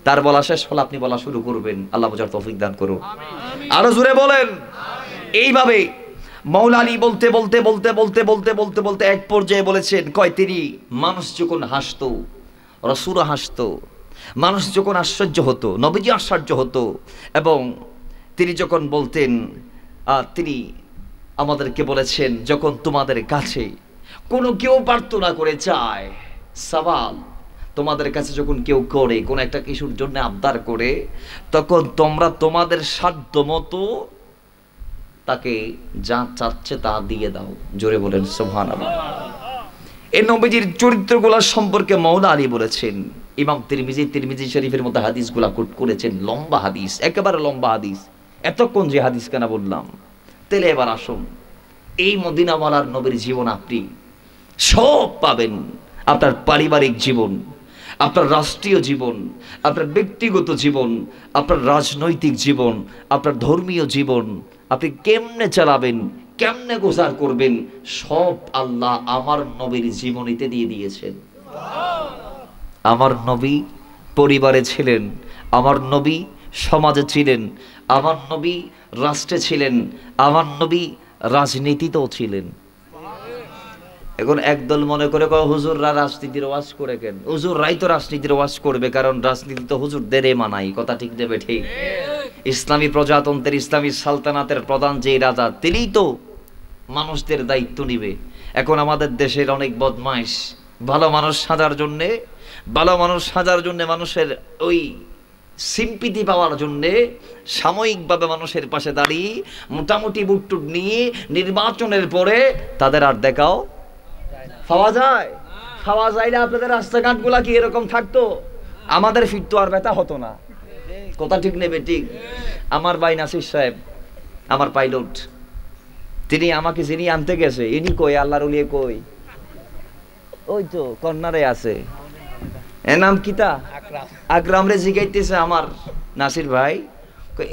তার বলা শেষ হলে আপনি বলা শুরু করবেন। আল্লাহ বুঝার তৌফিক দান করুন। আরো জোরে বলেন। এইভাবে মওলা আলী বলতে বলতে বলতে বলতে বলতে বলতে বলতে এক পর্যায়ে বলেছেন, কয় তিনি মানুষ যখন হাসতো, রাসূল হাসতো, মানুষ যখন আশ্চর্য হতো, নবীজি আশ্চর্য হতো, এবং তিনি যখন বলতেন, তিনি আমাদেরকে বলেছেন, যখন তোমাদের কাছে কোনো কেউ প্রার্থনা করে চায়, সওয়াল তোমাদের কাছে যখন কেউ করে, কোন একটা কিছুর জন্য আবদার করে, তখন তোমরা তোমাদের সাধ্য মতো তাকে যা চাচ্ছে তা দিয়ে দাও। জোরে বলেন সুবহানাল্লাহ। এই নবীজির চরিত্রগুলো সম্পর্কে মওলা আলী বলেছেন। ইমাম তিরমিজি শরীফের মধ্যে হাদিসগুলা কোট করেছেন, লম্বা হাদিস, একেবারে লম্বা হাদিস। এতক্ষণ যে হাদিস কেন বললাম, তাহলে এবার আসুন এই মদিনাওয়ালার নবীর জীবন আপনি সব পাবেন। আপনার পারিবারিক জীবন, আপনার রাষ্ট্রীয় জীবন, আপনার ব্যক্তিগত জীবন, আপনার রাজনৈতিক জীবন, আপনার ধর্মীয় জীবন আপনি কেমনে চালাবেন, কেমনে গোজার করবেন, সব আল্লাহ আমার নবীর জীবনীতে দিয়ে দিয়েছেন। আমার নবী পরিবারে ছিলেন, আমার নবী সমাজে ছিলেন, আমার নবী রাষ্ট্রে ছিলেন, আমার নবী রাজনীতিতেও ছিলেন। এখন একদল মনে করে হুজুররা রাজনীতির ওয়াজ করে কেন? হুজুররাই তো রাজনীতির ওয়াজ করবে, কারণ রাজনীতি তো হুজুরদের মানাই। কথা ঠিক দেবে ঠিক? ইসলামী প্রজাতন্ত্রের, ইসলামী সালতানাতের প্রধান যে রাজা, তিনিই তো মানুষদের দায়িত্ব নিবে। এখন আমাদের দেশের অনেক বদমাইশ ভালো মানুষ সাজার জন্যে, ভালো মানুষ সাজার জন্য, মানুষের ওই সিম্পিতি পাওয়ার জন্যে সাময়িকভাবে মানুষের পাশে দাঁড়িয়ে মোটামুটি বুটটুট নিয়ে নির্বাচনের পরে তাদের আর দেখাও পাওয়া যায়। পাওয়া যায় না। আপনাদের রাস্তাঘাটগুলা কি এরকম থাকতো? আমাদের ফিরতো আর ব্যথা হতো না। কথা ঠিক নেবে ঠিক? আমার ভাই নাসির সাহেব, আমার পাইলট, তিনি আমাকে যিনি আনতে গেছে, ইনি কই? আল্লাহর ওলিয়ে কই? ওই তো কর্নারে আছে। এর নাম কিতা? আকরাম রে জিগাইতেছে আমার নাসির ভাই,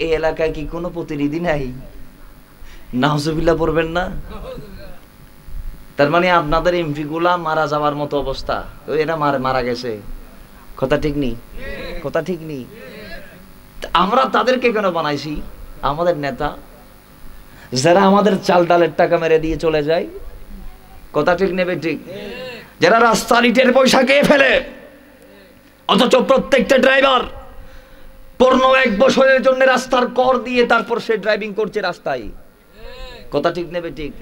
এই এলাকায় কি কোনো প্রতিনিধি নাই? নাউজুবিল্লাহ পড়বেন না? তার মানে আপনাদের এমপি গুলা মারা যাওয়ার মতো অবস্থা, এরা মারা গেছে। কথা ঠিক নেই? কথা ঠিক নেই? আমরা তাদেরকে কেন বানাইছি? আমাদের নেতা যারা আমাদের চাল ডালের টাকা মেরে দিয়ে চলে যায়। কথা ঠিক নেবে ঠিক? যারা রাস্তার ইটের পয়সা খেয়ে ফেলে, অথচ প্রত্যেকটা ড্রাইভার ১৫ বছরের জন্য রাস্তার কর দিয়ে তারপর সে ড্রাইভিং করছে রাস্তায়। কথা ঠিক নেবে ঠিক?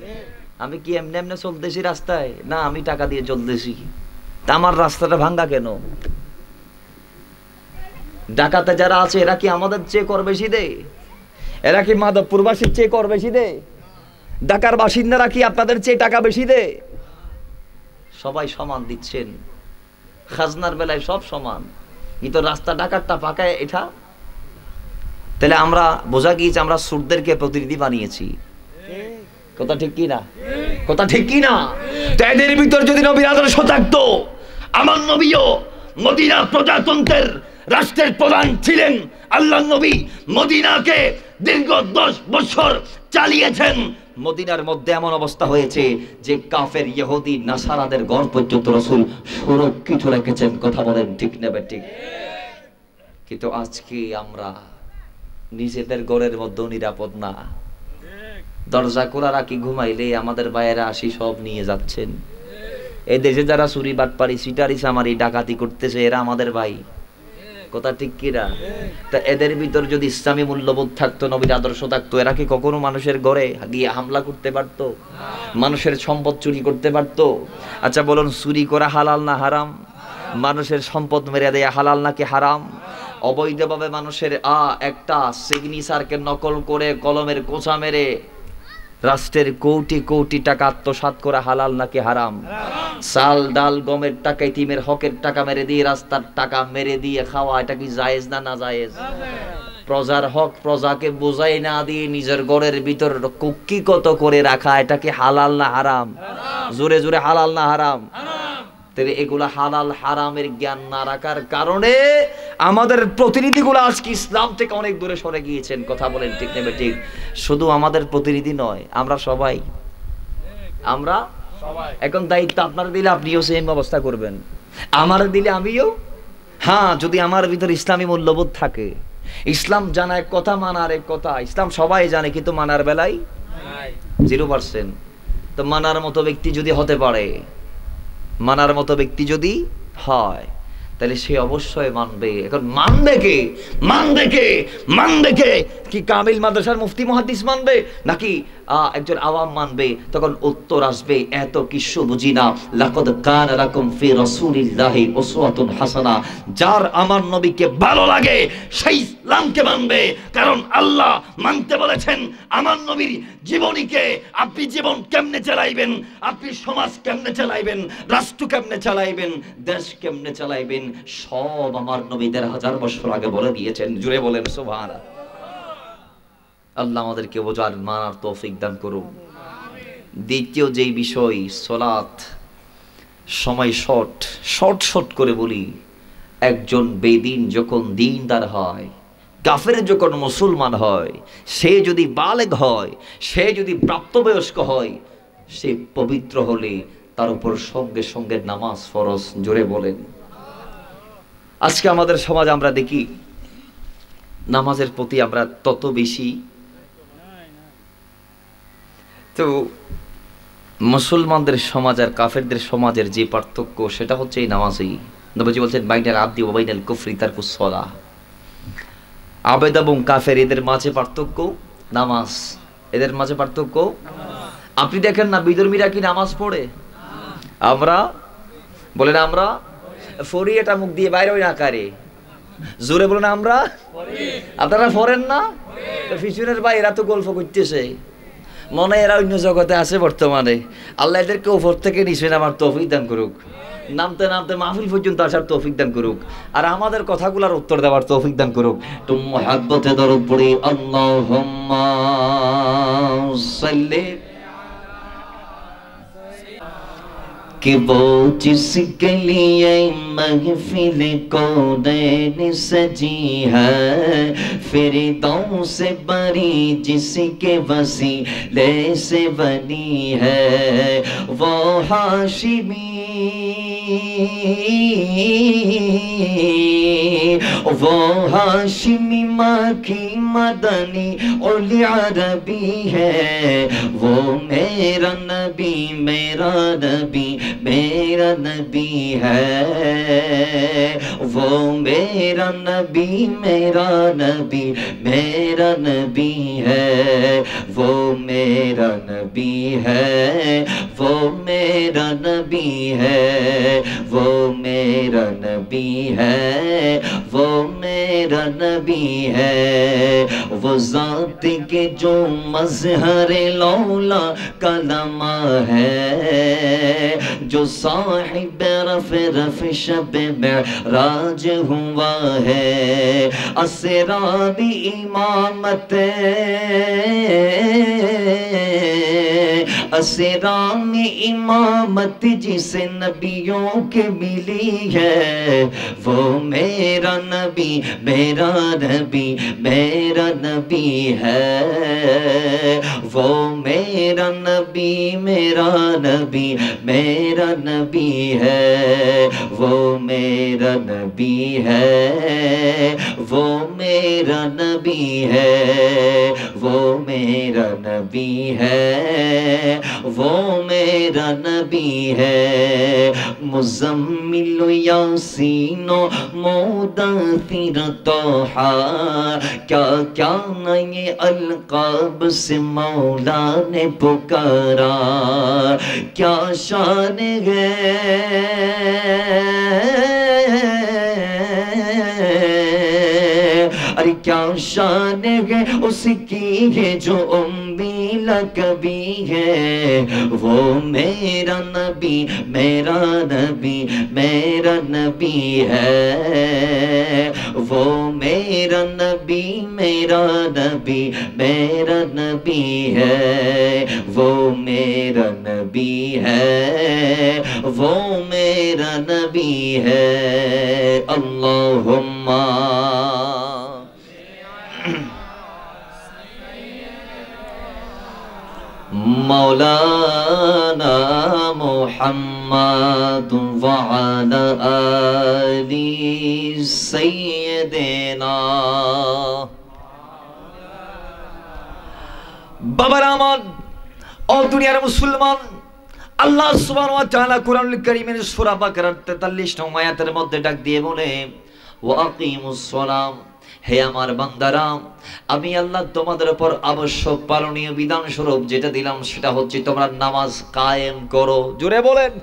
আমি কি এমনি এমনি চলতেছি রাস্তায়? না, আমি টাকা দিয়ে চলতেছি। তা আমার রাস্তাটা ভাঙ্গা কেন? ঢাকাতে যারা আছে এরা কি আমাদের চেয়ে কর বেশি দেয়? এরা কি মাধবপুরবাসীর চেয়ে কর বেশি দেয়? ঢাকার বাসিন্দারা কি আপনাদের চেয়ে টাকা বেশি দেয়? সবাই সমান দিচ্ছেন, খাজনার বেলায় সব সমান, কিন্তু রাস্তা ঢাকারটা পাকায় এটা। তাহলে আমরা বোঝা গিয়েছে আমরা সুরদেরকে প্রতিনিধি বানিয়েছি। কথা ঠিক কি না? কথা ঠিক কি না? তো এদের ভিতর যদি নবীর আদর্শ থাকতো, আমার নবীও মদিনা প্রজাতন্ত্রের রাষ্ট্রের প্রধান ছিলেন। আল্লাহর নবী মদিনাকে দীর্ঘ 10 বছর চালিয়েছেন। মদিনার মধ্যে এমন অবস্থা হয়েছে যে কাফের ইহুদি নাসারাদের ঘর পর্যন্ত রাসূল সুরক্ষিত রেখেছেন। কথা বলেন ঠিক নেবে ঠিক? কিন্তু আজকে আমরা নিজেদের ঘরের মধ্যে নিরাপদ না। দরজা খোলা রাখি ঘুমাইলে আমাদের বাইরে আসি সব নিয়ে যাচ্ছেন। এই দেশে যারা চুরি বাটপারি সিটারি সামারি ডাকাতি করতেছে এরা আমাদের ভাই। কথা ঠিক কিনা? তা এদের ভিতর যদি ইসলামী মূল্যবোধ থাকতো, নবীর আদর্শ থাকতো, এরা কি কখনো মানুষের ঘরে গিয়ে হামলা করতে পারতো? মানুষের সম্পদ চুরি করতে পারতো? আচ্ছা বলুন, চুরি করা হালাল না হারাম? মানুষের সম্পদ মেরে দেয়া হালাল নাকি হারাম? অবৈধভাবে মানুষের একটা সিগনেচারকে নকল করে কলমের কোচা মেরে রাষ্ট্রের কোটি কোটি টাকা আত্মসাৎ করা হালাল নাকি হারাম? চাল ডাল গমের টাকা, ইতিমের হকের টাকা মেরে দিয়ে, রাস্তার টাকা মেরে দিয়ে খাওয়া, এটা কি জায়েজ না না জায়েজ? প্রজার হক প্রজাকে বোঝাই না দিয়ে নিজের ঘরের ভিতর কুক্ষিগত করে রাখা, এটা কি হালাল না হারাম? জোরে জোরে হালাল না হারাম? তাহলে এগুলা হালাল হারামের জ্ঞান না রাখার কারণে আমাদের প্রতিনিধিগুলো আজকে ইসলাম থেকে অনেক দূরে সরে গিয়েছেন। কথা বলেন ঠিক নেবে ঠিক? শুধু আমাদের প্রতিনিধি নয়, আমরা সবাই। আমরা এখন দায়িত্ব আপনার দিলে আপনিও সেম অবস্থা করবেন, আমার দিলে আমিও। হ্যাঁ, যদি আমার ভিতর ইসলামী মূল্যবোধ থাকে। ইসলাম জানা এক কথা, মানার এক কথা। ইসলাম সবাই জানে, কিন্তু মানার বেলায় 0%। তো মানার মতো ব্যক্তি যদি হতে পারে, মানার মতো ব্যক্তি যদি হয়, তাহলে সে অবশ্যই মানবে। এখন মানবে কে? মানবে কে? মানবে কে? কি কামিল মাদ্রাসার মুফতি মুহাদ্দিস মানবে, নাকি একজন আওয়াম মানবে? তখন উত্তর আসবে, এত কিছু বুঝি না। লাকাদ কানা লাকুম ফি রাসূলিল্লাহি উসওয়াতুন হাসানা। যার আমার নবীকে ভালো লাগে সেই ইসলামকে মানবে, কারণ আল্লাহ মানতে বলেছেন আমার নবীর জীবনীকে। আপনি জীবন কেমনে চালাইবেন, আপনি সমাজ কেমনে চালাইবেন, রাষ্ট্র কেমনে চালাইবেন, দেশ কেমনে চালাইবেন, সব আমার নবী ১,৫০০ বছর আগে বলে দিয়েছেন। জুড়ে বলেন সুবহানাল্লাহ। আল্লাহ আমাদেরকে বোঝার মানার তৌফিক দান করুন। দ্বিতীয় যেই বিষয় সালাত, সময় শর্ট করে বলি, একজন বেদিন যখন দিনদার হয়, কাফের যখন মুসলমান হয়, সে যদি বালেগ হয়, সে যদি প্রাপ্তবয়স্ক হয়, সে পবিত্র হলে তার উপর সঙ্গে সঙ্গে নামাজ ফরজ। জোরে বলেন। আজকে আমাদের সমাজ আমরা দেখি নামাজের প্রতি আমরা তত বেশি, তো মুসলমানদের সমাজ আর কাফেরদের সমাজের যে পার্থক্য সেটা হচ্ছে এই নামাজেই। নবীজি বলছেন বাইনাল আবদি ওয়া বাইনাল কুফরি তারকুস সালাহ। আবেদ এবং কাফের এদের মাঝে পার্থক্য নামাজ, এদের মাঝে পার্থক্য। আপনি দেখেন না বিধর্মীরা কি নামাজ পড়ে? আমরা বলেন আমরা ফরি, এটা মুখ দিয়ে বাইরে ওই আকারে জোরে বলেন আমরা। আপনারা পড়েন না? পিছনের ভাই এরা তো গল্প করতেছে, মনে এরা অন্য জগতে আছে বর্তমানে। আল্লাহ এদেরকে উপর থেকে নিশ্চয় আমার তৌফিক দান করুক, নামতে নামতে মাহফিল পর্যন্ত আসার তৌফিক দান করুক, আর আমাদের কথাগুলোর উত্তর দেওয়ার তৌফিক দান করুক। তো মুহাব্বতে দরুদ পড়ি, আল্লাহুম্মা সাল্লি कि वो जिसके लिए महफिल कौदैन सजी है, फिरदौस से बरी जिसके वसीले से बनी है, वो हाशिमी वो हाशिमी माखी मदनी ओली अरबी है, वो मेरा नबी मेरा नबी मेरा नबी है, वो मेरा नबी मेरा नबी मेरा नबी है, वो मेरा नबी है, वो मेरा नबी है, वो मेरा नबी है, वो मेरा नबी है, वो ज़ात के जो मज़हर लौला कलमा है, जो साहिब रफ़ शब मेराज हुआ है, असरानी इमामत असरानी इमामत जिसे नबियों के मिली है, वो मेरा नबी मेरा नबी मेरा नबी है, वो मेरा नबी मेरा नबी मेरा नबी है, वो मेरा नबी है, वो मेरा नबी है, वो मेरा नबी है, वो मेरा नबी है, मुज़म्मिल यासीनो मुदत्थिर तोहा, क्या क्या ये अलक़ाब से मौला ने पुकारा, क्या शान है अरे क्या शान है उसकी है जो उम्मी लकबी है, वो मेरा नबी मेरा नबी मेरा नबी है, वो मेरा नबी मेरा नबी मेरा नबी है, वो मेरा नबी है, वो मेरा नबी है। अल्लाहुम्मा मौलाना मुहम्मद व अला आलि सय्यिदिना। বাবার আমার ও দুনিয়ার মুসলমান, আল্লাহ সুবহানাহু ওয়া তাআলা কুরআনুল কারীমের সূরা বাকারার 43 নং আয়াতের মধ্যে ডাক দিয়ে বলে, ওয়া আকিমুস সালাম, হে আমার বান্দারা, আমি আল্লাহ তোমাদের উপর আবশ্যক পালনীয় বিধান স্বরূপ যেটা দিলাম সেটা হচ্ছে তোমরা নামাজ কায়েম করো। জোরে বলেন।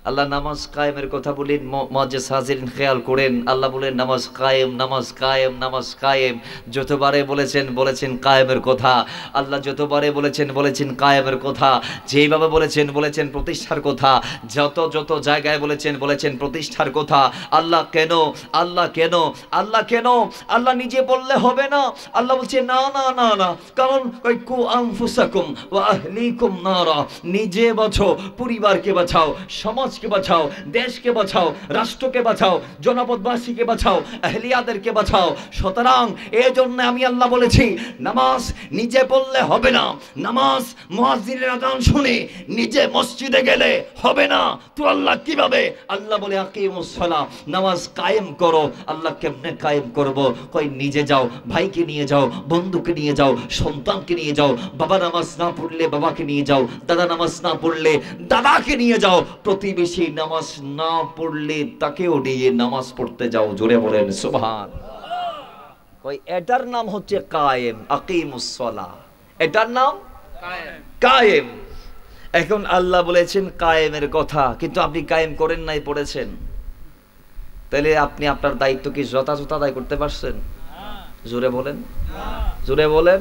আল্লাহ নামাজ কায়েমের কথা বলেন, মুআজ্জিজ হাজিরিন খেয়াল করেন, আল্লাহ বলেন নামাজ কায়েম, নামাজ কায়েম, নামাজ কায়েম। যতবারে বলেছেন কায়েমের কথা, আল্লাহ যতবারে বলেছেন কায়েমের কথা, যেইভাবে বলেছেন প্রতিষ্ঠার কথা, যত জায়গায় বলেছেন প্রতিষ্ঠার কথা। আল্লাহ কেন, আল্লাহ কেন, আল্লাহ কেন? আল্লাহ নিজে বললে হবে না, আল্লাহ বলছে না না না না, কারণ কু আনফুসাকুম ওয়া আহলিকুম নারা, নিজে বাঁচো, পরিবারকে বাঁচাও, সমাজকে বাঁচাও, দেশকে বাঁচাও, রাষ্ট্রকে বাঁচাও, জনপদবাসীকে বাঁচাও, আহলিয়াদেরকে বাঁচাও। সুতরাং এই জন্য আমি আল্লাহ বলেছি নামাজ নিজে পড়লে হবে না, নামাজ মুয়াজ্জিনের আযান শুনে নিজে মসজিদে গেলে হবে না। তো আল্লাহ কিভাবে? আল্লাহ বলে আকিমুস সালাহ, নামাজ কায়েম করো। আল্লাহ কেমনে কায়েম করব? কই নিজে যাও, ভাইকে নিয়ে যাও, বন্ধুকে নিয়ে যাও, সন্তানকে নিয়ে যাও, বাবা নামাজ না পড়লে বাবাকে নিয়ে যাও, দাদা নামাজ না পড়লে দাদাকে নিয়ে যাও, প্রতিবেশী নামাজ না পড়লে তাকেও নিয়ে নামাজ পড়তে যাও। জোরে বলেন সুবহান। কই এটার নাম হচ্ছে কায়েম, আকিমুস সালাহ, এটার নাম কায়েম। এখন আল্লাহ বলেছেন কায়েমের কথা, কিন্তু আপনি কায়েম করেন নাই, পড়েছেন। তাহলে আপনি আপনার দায়িত্ব কি যথাযথ আদায় করতে পারছেন? জোরে বলেন, জোরে বলেন।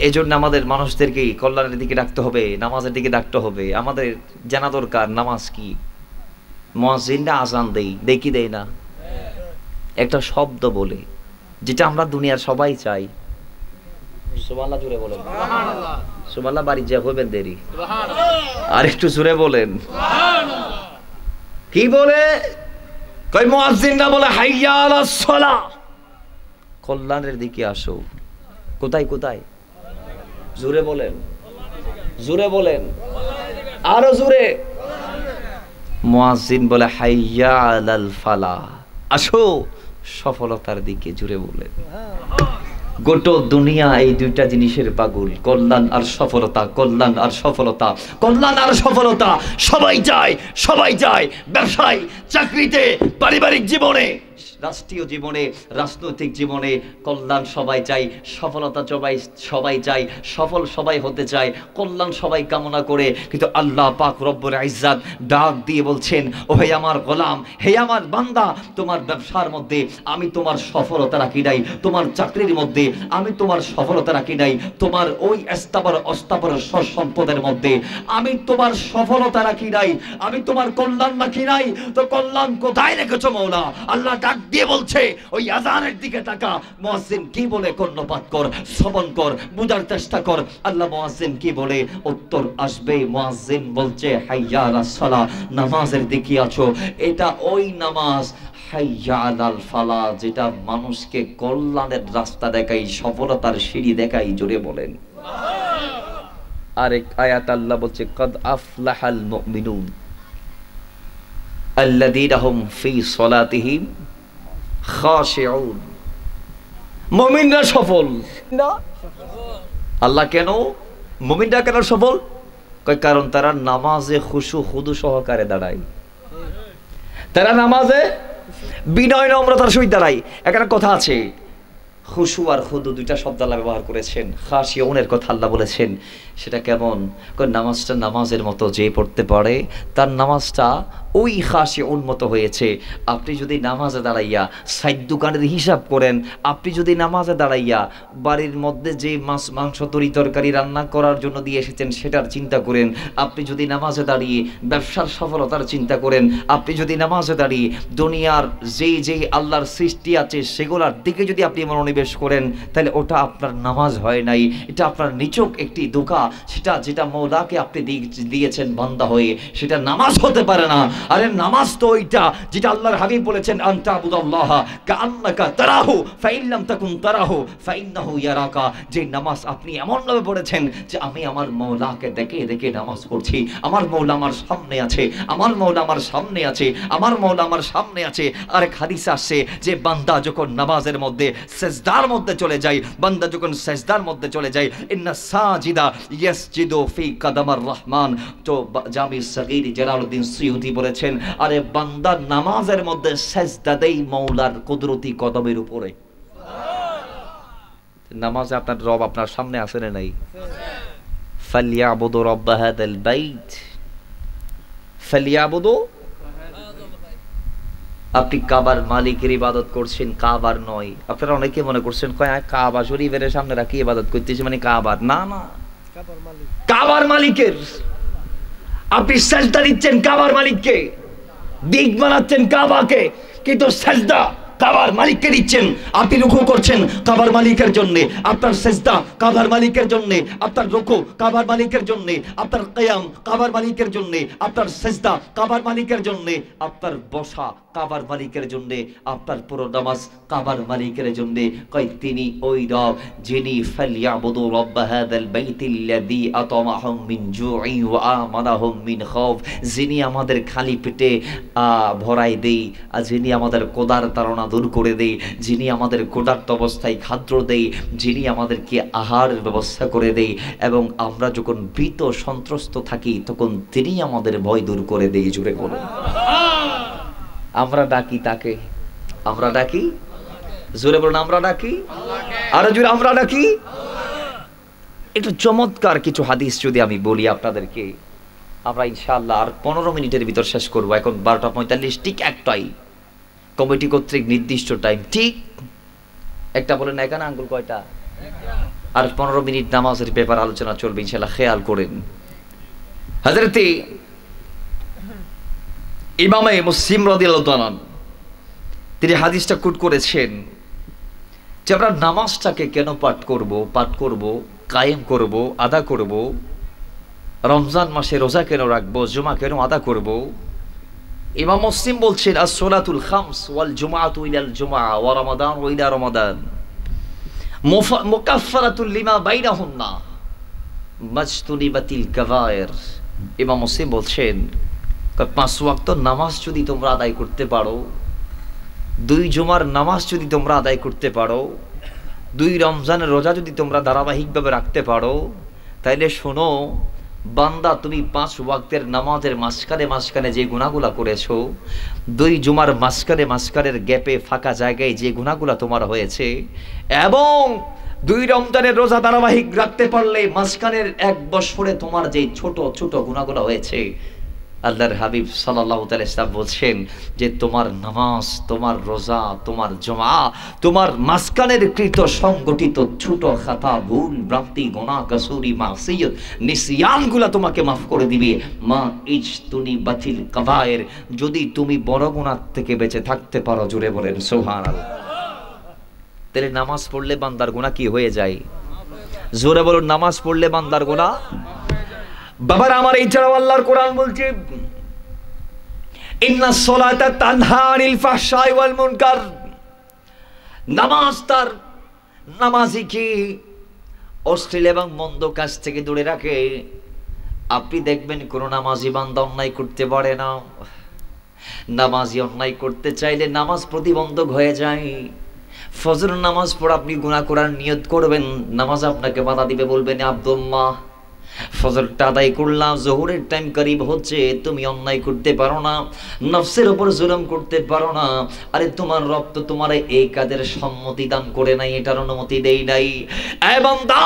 এই জন্য আমাদের মানুষদেরকে কল্যাণের দিকে ডাকতে হবে, নামাজের দিকে ডাকতে হবে। আমাদের জানা দরকার নামাজ কি। মুয়াজ্জিনরা আযান দেই কি দেয় না? একটা শব্দ বলে, যেটা আমরা দুনিয়ার সবাই চাই। সুবহানাল্লাহ, জোরে বলেন সুবহানাল্লাহ। সুবহানাল্লাহ বাড়ি যা হবেন দেরি, সুবহানাল্লাহ। আর একটু জোরে বলেন সুবহানাল্লাহ। কি বলে? কই মুয়াজ্জিনরা বলে হাইয়া আলাস সালাহ, কল্যাণের দিকে আসো। কোথায় কোথায়? জোরে বলেন, জোরে বলেন, আরো জোরে। মুয়াজ্জিন বলে হাইয়া আলাল ফালাহ, আসো সফলতার দিকে। জোরে বলেন। গোটা দুনিয়া এই দুইটা জিনিসের পাগল, কল্যাণ আর সফলতা, কল্যাণ আর সফলতা, কল্যাণ আর সফলতা। সবাই চায়, সবাই চায়, ব্যবসায়, চাকরিতে, পারিবারিক জীবনে, রাষ্ট্রীয় জীবনে, রাজনৈতিক জীবনে কল্যাণ সবাই চাই, সফলতা সবাই চাই, সফল সবাই হতে চায়, কল্যাণ সবাই কামনা করে। কিন্তু আল্লাহ পাক রব্বুল ইজ্জত ডাক দিয়ে বলছেন, ও হে আমার গোলাম, হে আমার বান্দা, তোমার ব্যবসার মধ্যে আমি তোমার সফলতা রাখি নাই, তোমার চাকরির মধ্যে আমি তোমার সফলতা রাখি নাই, তোমার ওই অস্তাবর সম্পদের মধ্যে আমি তোমার সফলতা রাখি নাই, আমি তোমার কল্যাণ রাখি নাই। তো কল্যাণ কোথায় রেখেছো মওলা? আল্লাহ ডাক দিয়ে বলছে, ওই আযানের দিকে তাকা। মুয়াজ্জিন কি বলে কর্ণপাত কর, শ্রবণ কর, বুঝার চেষ্টা কর। আল্লাহ মুয়াজ্জিন কি বলে উত্তর আসবে। মুয়াজ্জিন বলছে হাইয়া আলাস সালাহ, নামাজের দিকে আছো। এটা ওই নামাজ হাইয়া আলাল ফালাহ, যেটা মানুষকে কল্যাণের রাস্তা দেখাই, সফলতার সিঁড়ি দেখাই। জোরে বলেন সুবহানাল্লাহ। আরেক আয়াত আল্লাহ বলছে কদ আফলাহাল মুমিনুন আল্লাযীনা হুম ফি সালাতিহিম খাশিউন। মুমিনরা সফল না? আল্লাহ কেন মুমিনরা কেন সফল? কারণ তারা নামাজে খুশু খুদু সহকারে দাঁড়ায়, তারা নামাজে বিনয় নম্রতার সহিত দাঁড়ায়। এখানে কথা আছে, খুশু আর খুদু দুইটা শব্দ আল্লাহ ব্যবহার করেছেন। খাশিউনের কথা আল্লাহ বলেছেন, সেটা কেমন? নামাজটা নামাজের মতো যে পড়তে পারে তার নামাজটা ওই খাশিউন মতো হয়েছে। আপনি যদি নামাজে দাঁড়াইয়া সাইড দোকানের হিসাব করেন, আপনি যদি নামাজে দাঁড়াইয়া বাড়ির মধ্যে যে মাছ মাংস তরকারি রান্না করার জন্য দিয়ে এসেছেন সেটার চিন্তা করেন, আপনি যদি নামাজে দাঁড়িয়ে ব্যবসার সফলতার চিন্তা করেন, আপনি যদি নামাজে দাঁড়িয়ে দুনিয়ার যেই আল্লাহর সৃষ্টি আছে সেগুলোর দিকে যদি আপনি মনোনিবেশ করেন, তাহলে ওটা আপনার নামাজ হয় নাই, এটা আপনার নিছক একটি ধোঁকা। সেটা যেটা মওলাকে আপনি দিয়েছেন বান্দা হয়ে, সেটা নামাজ হতে পারে না। আরে নামাজ তো ওইটা যেটা আল্লাহর হাবিব বলেছেন, আনতা আবুদাল্লাহ কাআন্নাকা তারাহু ফাইন লাম তাকুন তারাহু ফাইন্নাহু ইয়ারাকা। যে নামাজ আপনি এমন ভাবে পড়েছেন যে আমি আমার মওলাকে দেখে দেখে নামাজ পড়ছি, আমার মওলা আমার সামনে আছে, আমার মওলা আমার সামনে আছে, আমার মওলা আমার সামনে আছে। আরেক হাদিস আসছে যে বান্দা যখন নামাজের মধ্যে সিজদার মধ্যে চলে যায়, বান্দা যখন সিজদার মধ্যে চলে যায়, ইন্না সাজিদা ইয়াসজিদু ফি কাদামার রহমান। তো জামি সগীর জালালউদ্দিন সুয়ুতি বলেছেন, আরে বান্দা নামাজের মধ্যে সিজদা দেই মওলার কুদরতি কদমের উপরে। নামাজে আপনার রব আপনার সামনে আছে না নাই? ফালিয়াবুদু রাব্ব হাযাল বাইত ফালিয়াবুদু। আপনি কাবার মালিকের ইবাদত করছেন, কাবার নয়। আপনারা অনেকে মনে করছেন কয় কাবা শরীফের সামনে রাখি ইবাদত করতেছি মানে কাবার, না না, কাবার মালিকের। আপনি সেজদা দিচ্ছেন কাবার মালিককে, দিক বানাচ্ছেন কাবাকে, কিন্তু সেজদা কাবার মালিককে দিচ্ছেন। আপনি রুকু করছেন কাবার মালিকের জন্য, আপনার সেজদা কাবার মালিকের জন্য, আপনার রুকু কাবার মালিকের জন্য, আপনার কিয়াম কাবার মালিকের জন্য, আপনার সেজদা কাবার মালিকের জন্য, আপনার বসা কাবার মালিকের জন্য, আপনার পুরো নামাজ কাবার মালিকের জন্য। কই তিনি ওই রব যিনি ফালিয়াবুদু রাব্ব হাযাল বাইতিল্লাযী আতামাহুম মিন জুই ওয়া আমানাহুম মিন খাউফ, যিনি আমাদের খালি পেটে ভরাই দেই, আর যিনি আমাদের কোদার তাড়না দূর করে দেই, যিনি আমাদের ক্ষুধার্ত অবস্থায় খাদ্য দেই, যিনি আমাদেরকে আহারের ব্যবস্থা করে দেই, এবং আমরা যখন ভীত সন্ত্রস্ত থাকি তখন তিনি আমাদের ভয় দূর করে দেই। জুড়ে বলুন আমরা ডাকি তাকে, আমরা ডাকি, জোরে বলুন আমরা ডাকি, আরো জোরে আমরা ডাকি। একটু চমৎকার কিছু হাদিস যদি আমি বলি আপনাদেরকে, আমরা ইনশাআল্লাহ আর 15 মিনিটের ভিতর শেষ করব। এখন 12:45, ঠিক একটাই কমিটি কর্তৃক নির্দিষ্ট টাইম, ঠিক একটা। বলেন না এখানে আঙ্গুল কয়টা? আর 15 মিনিট নামাজের ব্যাপার আলোচনা চলবে ইনশাআল্লাহ, খেয়াল করেন। হযরতে ইমামে মুসলিম রাদিয়াল্লাহু তাআলা তিনি হাদিসটা কোট করেছেন যে আমরা নামাজটাকে কেন পাঠ করব, কায়েম করব, আদা করব, রমজান মাসে রোজা কেন রাখবো, জুমা কেন আদা করব। ইমাম মুসলিম বলছেন আস-সালাতুল খামস ওয়াল জুমআতু ইলাল জুমআ ওয়া রমাদান ইলা রমাদান মুকাফফারাতুল লিমা বাইনাহুন্না মাজতুনিবাতিল কাবায়ের। ইমাম মুসলিম বলছেন 5 ওয়াক্ত নামাজ যদি তোমরা আদায় করতে পারো, 2 জুমার নামাজ যদি তোমরা আদায় করতে পারো, 2 রমজানের রোজা যদি তোমরা ধারাবাহিকভাবে রাখতে পারো, তাইলে শোনো বান্দা, তুমি 5 ওয়াক্তের নামাজের মাঝখানে যে গুনাহগুলা করেছো, 2 জুমার মাঝখানের গ্যাপে ফাঁকা জায়গায় যে গুনাহগুলা তোমার হয়েছে, এবং 2 রমজানের রোজা ধারাবাহিক রাখতে পারলে মাঝখানের 1 বছরে তোমার যে ছোট ছোট গুনাহগুলা হয়েছে, আল্লাহর হাবিব সাল্লাল্লাহু তাআলা ইসলাম বলছেন যে তোমার নামাজ, তোমার রোজা, তোমার জমা, তোমার মাঝখানের কৃত সংগঠিত ছোট খাতা, ভুল ভ্রান্তি, গুনাহ, কাসুরি, মাসিয়ত, নিসিয়ানগুলা তোমাকে মাফ করে দিবে। মা ইজতুনিবাতিল কাবায়ের, যদি তুমি বড় গুনাহ থেকে বেঁচে থাকতে পারো। জোরে বলেন সুবহানাল্লাহ। তাহলে নামাজ পড়লে বান্দার গুনাহ কি হয়ে যায়? জোরে বলুন নামাজ পড়লে বান্দার গুনাহ। বাবার আমার এই ছাড়াও আল্লাহর কোরআন বলছে ইন্নাস সালাতা তানহা আনিল ফাহশাই ওয়াল মুনকার, নামাজ তার নামাজিকে অশ্লীল এবং মন্দ কাজ থেকে দূরে রাখে। আপনি দেখবেন কোন নামাজি বান্দা অন্যায় করতে পারে না। নামাজি অন্যায় করতে চাইলে নামাজ প্রতিবন্ধক হয়ে যায়। ফজর নামাজ পড়ে আপনি গুনাহ করার নিয়ত করবেন, নামাজ আপনাকে বাধা দিবে, বলবেন আব্দুল্লাহ ফজরটা আদায় করলাম, জোহরের টাইম করিব হচ্ছে, তুমি অন্যায় করতে পারো না, নফসের উপর জুলুম করতে পারো না। আরে তোমার রব তো তোমার এই কাজের সম্মতি দান করে নাই, এটার অনুমতি দেই নাই। এ বান্দা,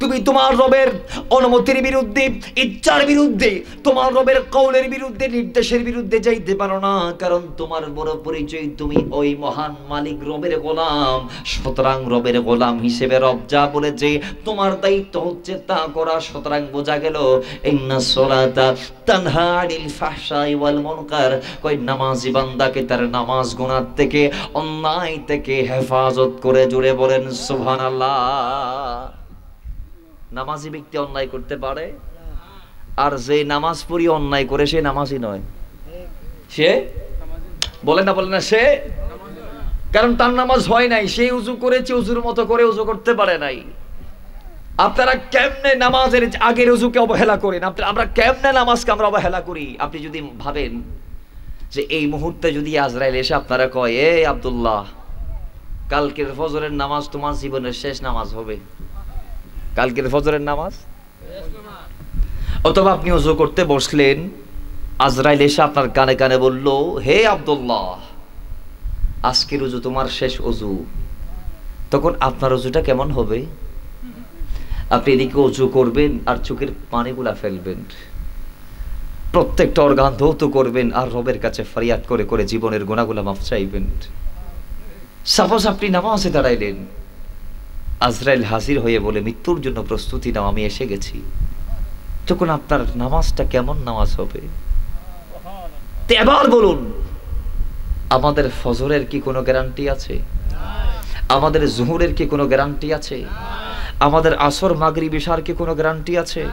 তুমি তোমার রবের অনুমতির বিরুদ্ধে, ইচ্ছার বিরুদ্ধে, তোমার রবের কওলের বিরুদ্ধে, নির্দেশের বিরুদ্ধে যাইতে পারো না, কারণ তোমার বড় পরিচয় তুমি ওই মহান মালিক রবের গোলাম। সুতরাং রবের গোলাম হিসেবে রব যা বলেছে তোমার দায়িত্ব হচ্ছে তা করা। সুতরাং বোঝা গেল ইন্নাস সালাতা তানহা আনিল ফাহশাই ওয়াল মুনকার, কই নামাজি বান্দাকে তার নামাজ গুনাহ থেকে, অন্যায় থেকে হেফাজত করে। জুড়ে বলেন সুবহানাল্লাহ। নামাজি ব্যক্তি অন্যায় করতে পারে, আর যে নামাজ পড়ি অন্যায় করে সে নামাজি নয়। সে বলেন না সে, কারণ তার নামাজ হয় নাই, সে উযু করেছে, উযুর মতো করে উযু করতে পারে নাই। আপনারা কেমনে নামাজের আগের ওযুকে অবহেলা করেন, আমরা কেমনে নামাজকে আমরা অবহেলা করি। আপনি যদি ভাবেন যে এই মুহূর্তে যদি আজরাইল এসে আপনারা কয়, এ আব্দুল্লাহ, কালকের ফজরের নামাজ তোমার জীবনের শেষ নামাজ হবে, কালকের ফজরের নামাজ, অথবা আপনি ওযু করতে বসলেন, আজরাইল এসে আপনার কানে কানে বলল, হে আব্দুল্লাহ, আজকের ওযু তোমার শেষ ওযু, তখন আপনার ওযুটা কেমন হবে? আপনি এদিকে ওযু করবেন আর চোখের পানিগুলা ফেলবেন, প্রত্যেকটা অর্গান ধৌত করবেন আর রবের কাছে ফরিয়াদ করে করে জীবনের গুনাহগুলো মাফ চাইবেন। সাপোজ আপনি নামাজে দাঁড়াইলেন, আজরাইল হাজির হয়ে বলে মৃত্যুর জন্য প্রস্তুতি নাও, আমি এসে গেছি। তখন আপনার নামাজটা কেমন নামাজ হবে? এবার বলুন, আমাদের ফজরের কি কোনো গ্যারান্টি আছে? আমাদের জোহরের কি কোনো গ্যারান্টি আছে? আমাদের আসর মাগরিব ইশার কি কোনো গ্যারান্টি আছে?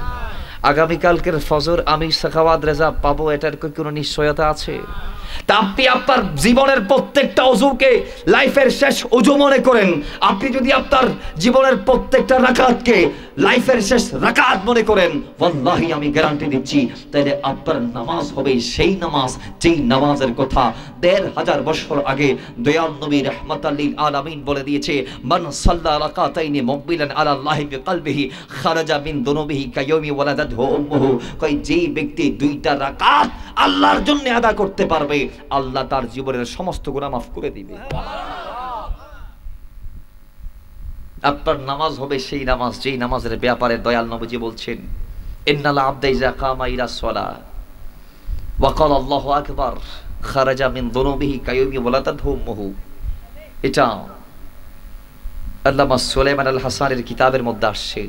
আগামীকালকের ফজর আমি সাখাওয়াত রেজা পাবো, এটার কি কোনো নিশ্চয়তা আছে? তা আপনি আপনার জীবনের প্রত্যেকটা ওযুকে লাইফের শেষ ওযু মনে করেন। আপনি যদি আপনার জীবনের প্রত্যেকটা রাকাতকে লাইফের শেষ রাকাত মনে করেন, ওয়াল্লাহি আমি গ্যারান্টি দিচ্ছি, তাহলে আপনার নামাজ হবে সেই নামাজ যেই নামাজের কথা ১৫০০ বছর আগে দয়াল নবী রাহমাতাল লিল আলামিন বলে দিয়েছে, মান সাল্লা রাকাতাইনি মুকবিলান আলা আল্লাহি বিকলবিহি খারাজা মিন দুনুবিহি কায়াউমি ওয়ালাদাতহু উম্মুহু। কই যেই ব্যক্তি দুইটা রাকাত আল্লাহর জন্য আদা করতে পারবে, আল্লাহ তার জীবনের সমস্ত গুনাহ মাফ করে দিবে। আপনার নামাজ হবে সেই নামাজ যেই নামাজের ব্যাপারে দয়াল নবীজি বলছেন, ইন্নাল আবদা ইযা কামা ইলা সলাহ ওয়া ক্বালা আল্লাহু আকবার খারাজা মিন দুনুবিহি কায়াউমি ওয়ালাদাতহু উম্মুহু। এটা আল্লামা সুলাইমান আল হাসানের কিতাবের মধ্যে আসছে।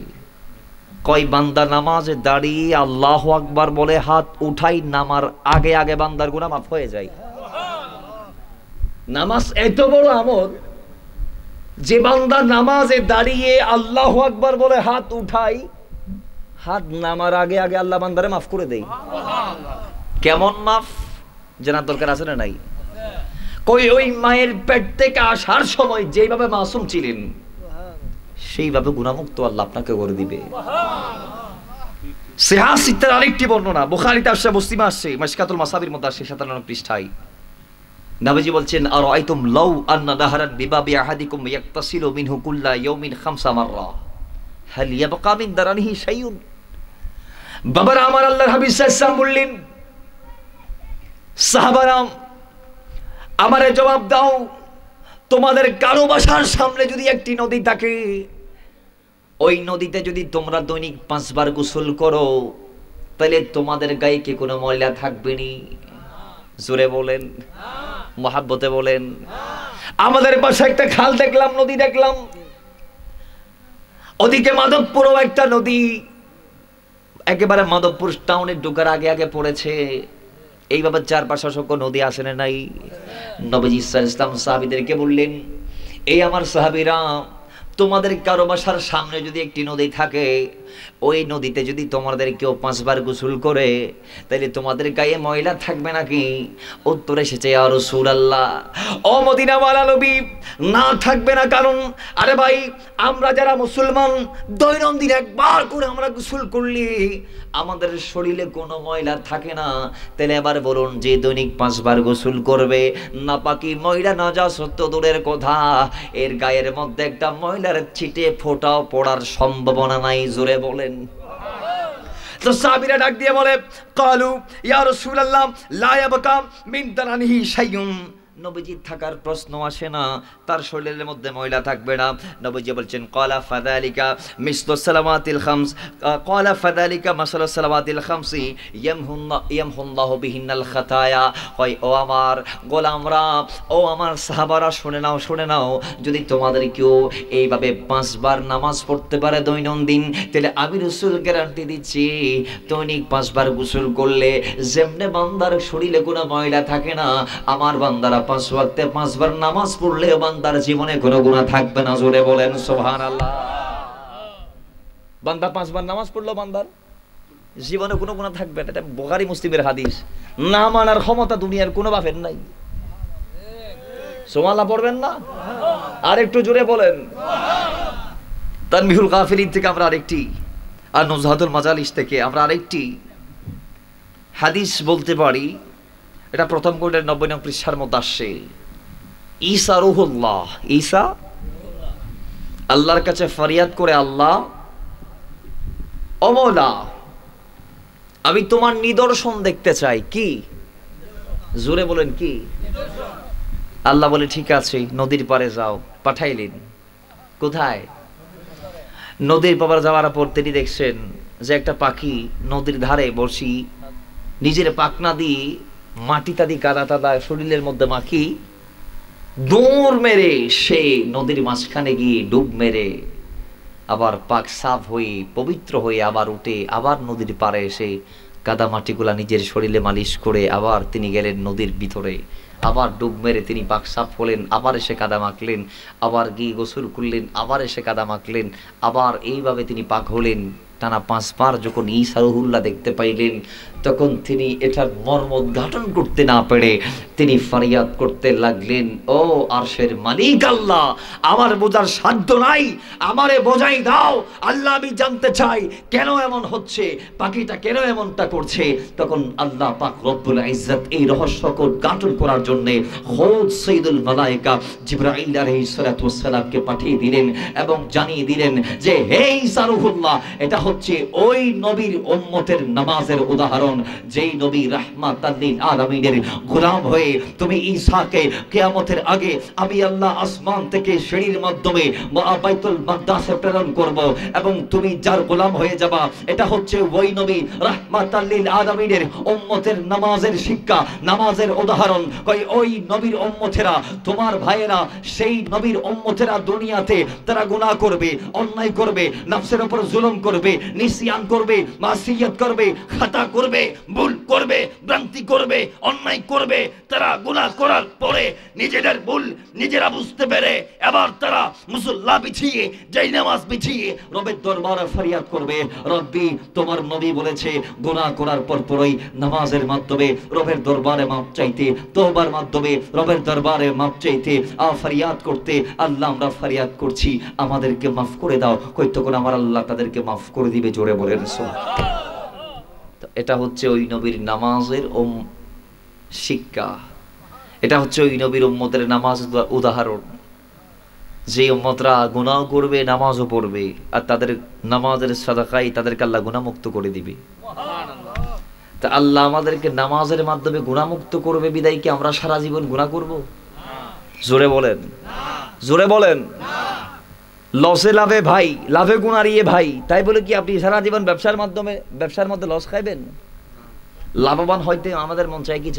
কয় বান্দা নামাজে দাঁড়িয়ে আল্লাহু আকবার বলে হাত উঠাই, নামার আগে আগে বান্দার গুনাহ মাফ হয়ে যায়। নামাজ এত বড় আমল, যে বান্দা নামাজে দাঁড়িয়ে আল্লাহু আকবার বলে হাত উঠাই, হাত নামার আগে আগে আল্লাহ বান্দারে মাফ করে দেয়। কেমন মাফ জানার দরকার আছে না নাই? কই ওই মায়ের পেট থেকে আসার সময় যেভাবে মাসুম ছিলেন সেইভাবে গুনাহমুক্ত আল্লাহ আপনাকে করে দিবে। সিহাহ সিত্তার আরেকটি বর্ণনা বুখারীতে আসছে, মুসলিমে আসছে, মিশকাতুল মাসাবির মধ্যে আসছে 57 পৃষ্ঠায়। নবীজি বলছেন, আরাআইতুম লাউ আন্না নাহরান বিবাবি আহাদিকুম ইয়াক্তাসিলু মিনহু কুল্লা ইয়াউমিন 5 মাররা হাল ইয়াবকা মিন দারানিহি শাইউন। বাবারা আমার, আল্লাহর হাবিব সাল্লাল্লাহু আলাইহি ওয়াসাল্লাম বললেন, সাহাবারা আমারে জবাব দাও, তোমাদের কারো বাসার সামনে যদি একটি নদী থাকে, ওই নদীতে যদি তোমরা দৈনিক 5 বার গোসল করো, তাহলে তোমাদের গায়ে কি কোনো ময়লা থাকবে নি? জোরে বলেন, মহাব্বতে বলেন। আমাদের পাশে একটা খাল দেখলাম, নদী দেখলাম, ওদিকে মাধবপুরও একটা নদী, একেবারে মাধবপুর টাউনের ঢোকার আগে আগে পড়েছে। এইভাবে চারপাশে অসংখ্য নদী আসে না নাই? নবীজি সাল্লাল্লাহু আলাইহি ওয়াসাল্লাম সাহাবীদেরকে বললেন, এই আমার সাহাবীরা, তোমাদের কারো বাসার সামনে যদি একটি নদী থাকে, ওই নদীতে যদি তোমাদের কেউ 5 বার গোসল করে, তাহলে তোমাদের গায়ে ময়লা থাকবে নাকি? উত্তর এসেছে, ইয়া রাসূলুল্লাহ, ও মদিনাওয়ালা নবী, না থাকবে না। কারণ আরে ভাই, আমরা যারা মুসলমান দৈনন্দিন একবার করে আমরা গোসল করলে আমাদের শরীরে কোনো ময়লা থাকে না। তাহলে এবার বলুন, যে দৈনিক 5 বার গোসল করবে, নাপাকি ময়লা নাজাসত তো দূরের কথা, এর গায়ের মধ্যে একটা ময়লার ছিটে ফোঁটাও পড়ার সম্ভাবনা নাই। জোরে বলেন। তো সাহাবীরা ডাক দিয়ে বলে, কালু ইয়া রাসূলুল্লাহ লা ইয়াবকা মিন দারানিহি শাইউন। নবীজি থাকার প্রশ্ন আসে না, তার শরীরের মধ্যে ময়লা থাকবে না। নবীজি বলছেন, ক্বালা ফাযালিকা মিসলু সালাওয়াতিল খামস, ক্বালা ফাযালিকা মাসালু সালাওয়াতিল খামসি ইয়ামহুল্লাহু বিহিন্নাল খাতায়া। কয়, ও আমার গোলামরা, ও আমার সাহাবারা, শুনে নাও, শুনে নাও, যদি তোমাদের কেউ এইভাবে 5 বার নামাজ পড়তে পারে দৈনন্দিন, তাহলে আমি রাসূল গ্যারান্টি দিচ্ছি, দৈনিক 5 বার গোসল করলে যেমনে বান্দার শরীরে কোনো ময়লা থাকে না, আমার বান্দারা 5 ওয়াক্তে 5 বার নামাজ পড়লে বান্দার জীবনে কোনো গুনাহ থাকবে না। জোরে বলেন সুবহানাল্লাহ। বান্দা 5 বার নামাজ পড়লো, বান্দার জীবনে কোনো গুনাহ থাকবে না। এটা বুখারী মুসলিমের হাদিস। না মানার ক্ষমতা দুনিয়ার কোনো বাপের নাই। সুবহানাল্লাহ পড়বেন না? আর একটু জোরে বলেন। তানবিহুল গাফিলিন থেকে আমরা আরেকটি, আর নুজহাতুল মাজালিস থেকে আমরা আরেকটি হাদিস বলতে পারি। এটা প্রথম খণ্ডের 90 নং পৃষ্ঠার মধ্যে আসছে। ঈসা রূহুল্লাহ, ঈসা আল্লাহর কাছে ফরিয়াদ করে, আল্লাহ ও মওলা, আমি তোমার নিদর্শন দেখতে চাই। কি? জোরে বলেন, কি? আল্লাহ বলে, ঠিক আছে, নদীর পাড়ে যাও। পাঠাইলেন কোথায়? নদীর পাড়ে যাওয়ার পর তিনি দেখছেন যে একটা পাখি নদীর ধারে বসি নিজের পাকনা দিয়ে মাটি তাদি কাদা টাদা শরীরের মধ্যে মাখি দৌড় মেরে সে নদীর মাঝখানে গিয়ে ডুব মেরে আবার পাক সাফ হয়ে পবিত্র হয়ে আবার উঠে আবার নদীর পাড়ে এসে কাদা মাটিগুলা নিজের শরীরে মালিশ করে আবার তিনি গেলেন নদীর ভিতরে, আবার ডুব মেরে তিনি পাক সাফ হলেন, আবার এসে কাদা মাখলেন, আবার গিয়ে গোসল করলেন, আবার এসে কাদা মাখলেন, আবার এইভাবে তিনি পাক হলেন। টানা 5 বার যখন ঈসা রুহুল্লাহ দেখতে পাইলেন তখন তিনি এটার মর্ম উদ্ঘাটন করতে না পেরে তিনি ফরিয়াদ করতে লাগলেন, ও আরশের মালিক আল্লাহ, আমার বোঝার সাধ্য নাই, আমারে বোঝাই দাও আল্লাহ, আমি জানতে চাই কেন এমন হচ্ছে, পাখিটা কেন এমনটা করছে। তখন আল্লাহ পাক রব্বুল ইজ্জত এই রহস্যকে উদ্ঘাটন করার জন্য খোদ সাইয়্যিদুল মালায়েকা জিবরাইল আলাইহিস সালাতু ওয়াস সালামকে পাঠিয়ে দিলেন এবং জানিয়ে দিলেন যে হে ঈসা রুহুল্লাহ, এটা হচ্ছে ওই নবীর উম্মতের নামাজের উদাহরণ, যেই নবী রাহমাতাল লিল আলামিনের গোলাম হয়ে তুমি ঈসাকে কিয়ামতের আগে আমি আল্লাহ আসমান থেকে সিঁড়ির মাধ্যমে বাইতুল মাকদাসে প্রেরণ করব এবং তুমি যার গোলাম হয়ে যাবা। এটা হচ্ছে ওই নবী রাহমাতাল লিল আলামিনের উম্মতের নামাজের শিক্ষা, নামাজের উদাহরণ। ওই নবীর উম্মতেরা, তোমার ভাইয়েরা, সেই নবীর উম্মতেরা দুনিয়াতে তারা গুনাহ করবে, অন্যায় করবে, নফসের উপর জুলুম করবে, নিসিয়ান করবে, মাসিয়াত করবে, খাতা করবে, ভুল করবে, ভ্রান্তি করবে, অন্যায় করবে। তারা গুনাহ করার পরে নিজেদের ভুল নিজেরা বুঝতে পেরে এবার তারা মুসল্লা বিছিয়ে, যেই নামাজ বিছিয়ে রবের দরবারে ফরিয়াদ করবে, রব্বি তোমার নবী বলেছে গুনাহ করার পরপরই নামাজের মাধ্যমে রবের দরবারে মাপ চাইতে, তওবার মাধ্যমে রবের দরবারে মাপ চাইতে, ফরিয়াদ করতে। আল্লাহ আমরা ফরিয়াদ করছি, আমাদেরকে মাফ করে দাও। কই তখন আমার আল্লাহ তাদেরকে মাফ করে দিবে, জোরে বলেন সুবহানাল্লাহ। এটা হচ্ছে ওই নবীর নামাজের শিক্ষা, এটা হচ্ছে ওই নবীর উম্মতের নামাজ উদাহরণ। যে উম্মতরা গুনাহ করবে নামাজও পড়বে, আর তাদের নামাজের সাদাকাই তাদেরকে আল্লাহ গুনাহমুক্ত করে দিবে। তা আল্লাহ আমাদেরকে নামাজের মাধ্যমে গুনাহমুক্ত করবে বিদায় কি আমরা সারা জীবন গুনাহ করব? জোরে বলেন, জোরে বলেন। লসে লাভে ভাই, লাভে গুনারিয়ে ভাই, তাই বলে কি আপনি সারা জীবন ব্যবসার মধ্যে লস খাইবেন? লাভবান হইতে আমাদের মন চাই কি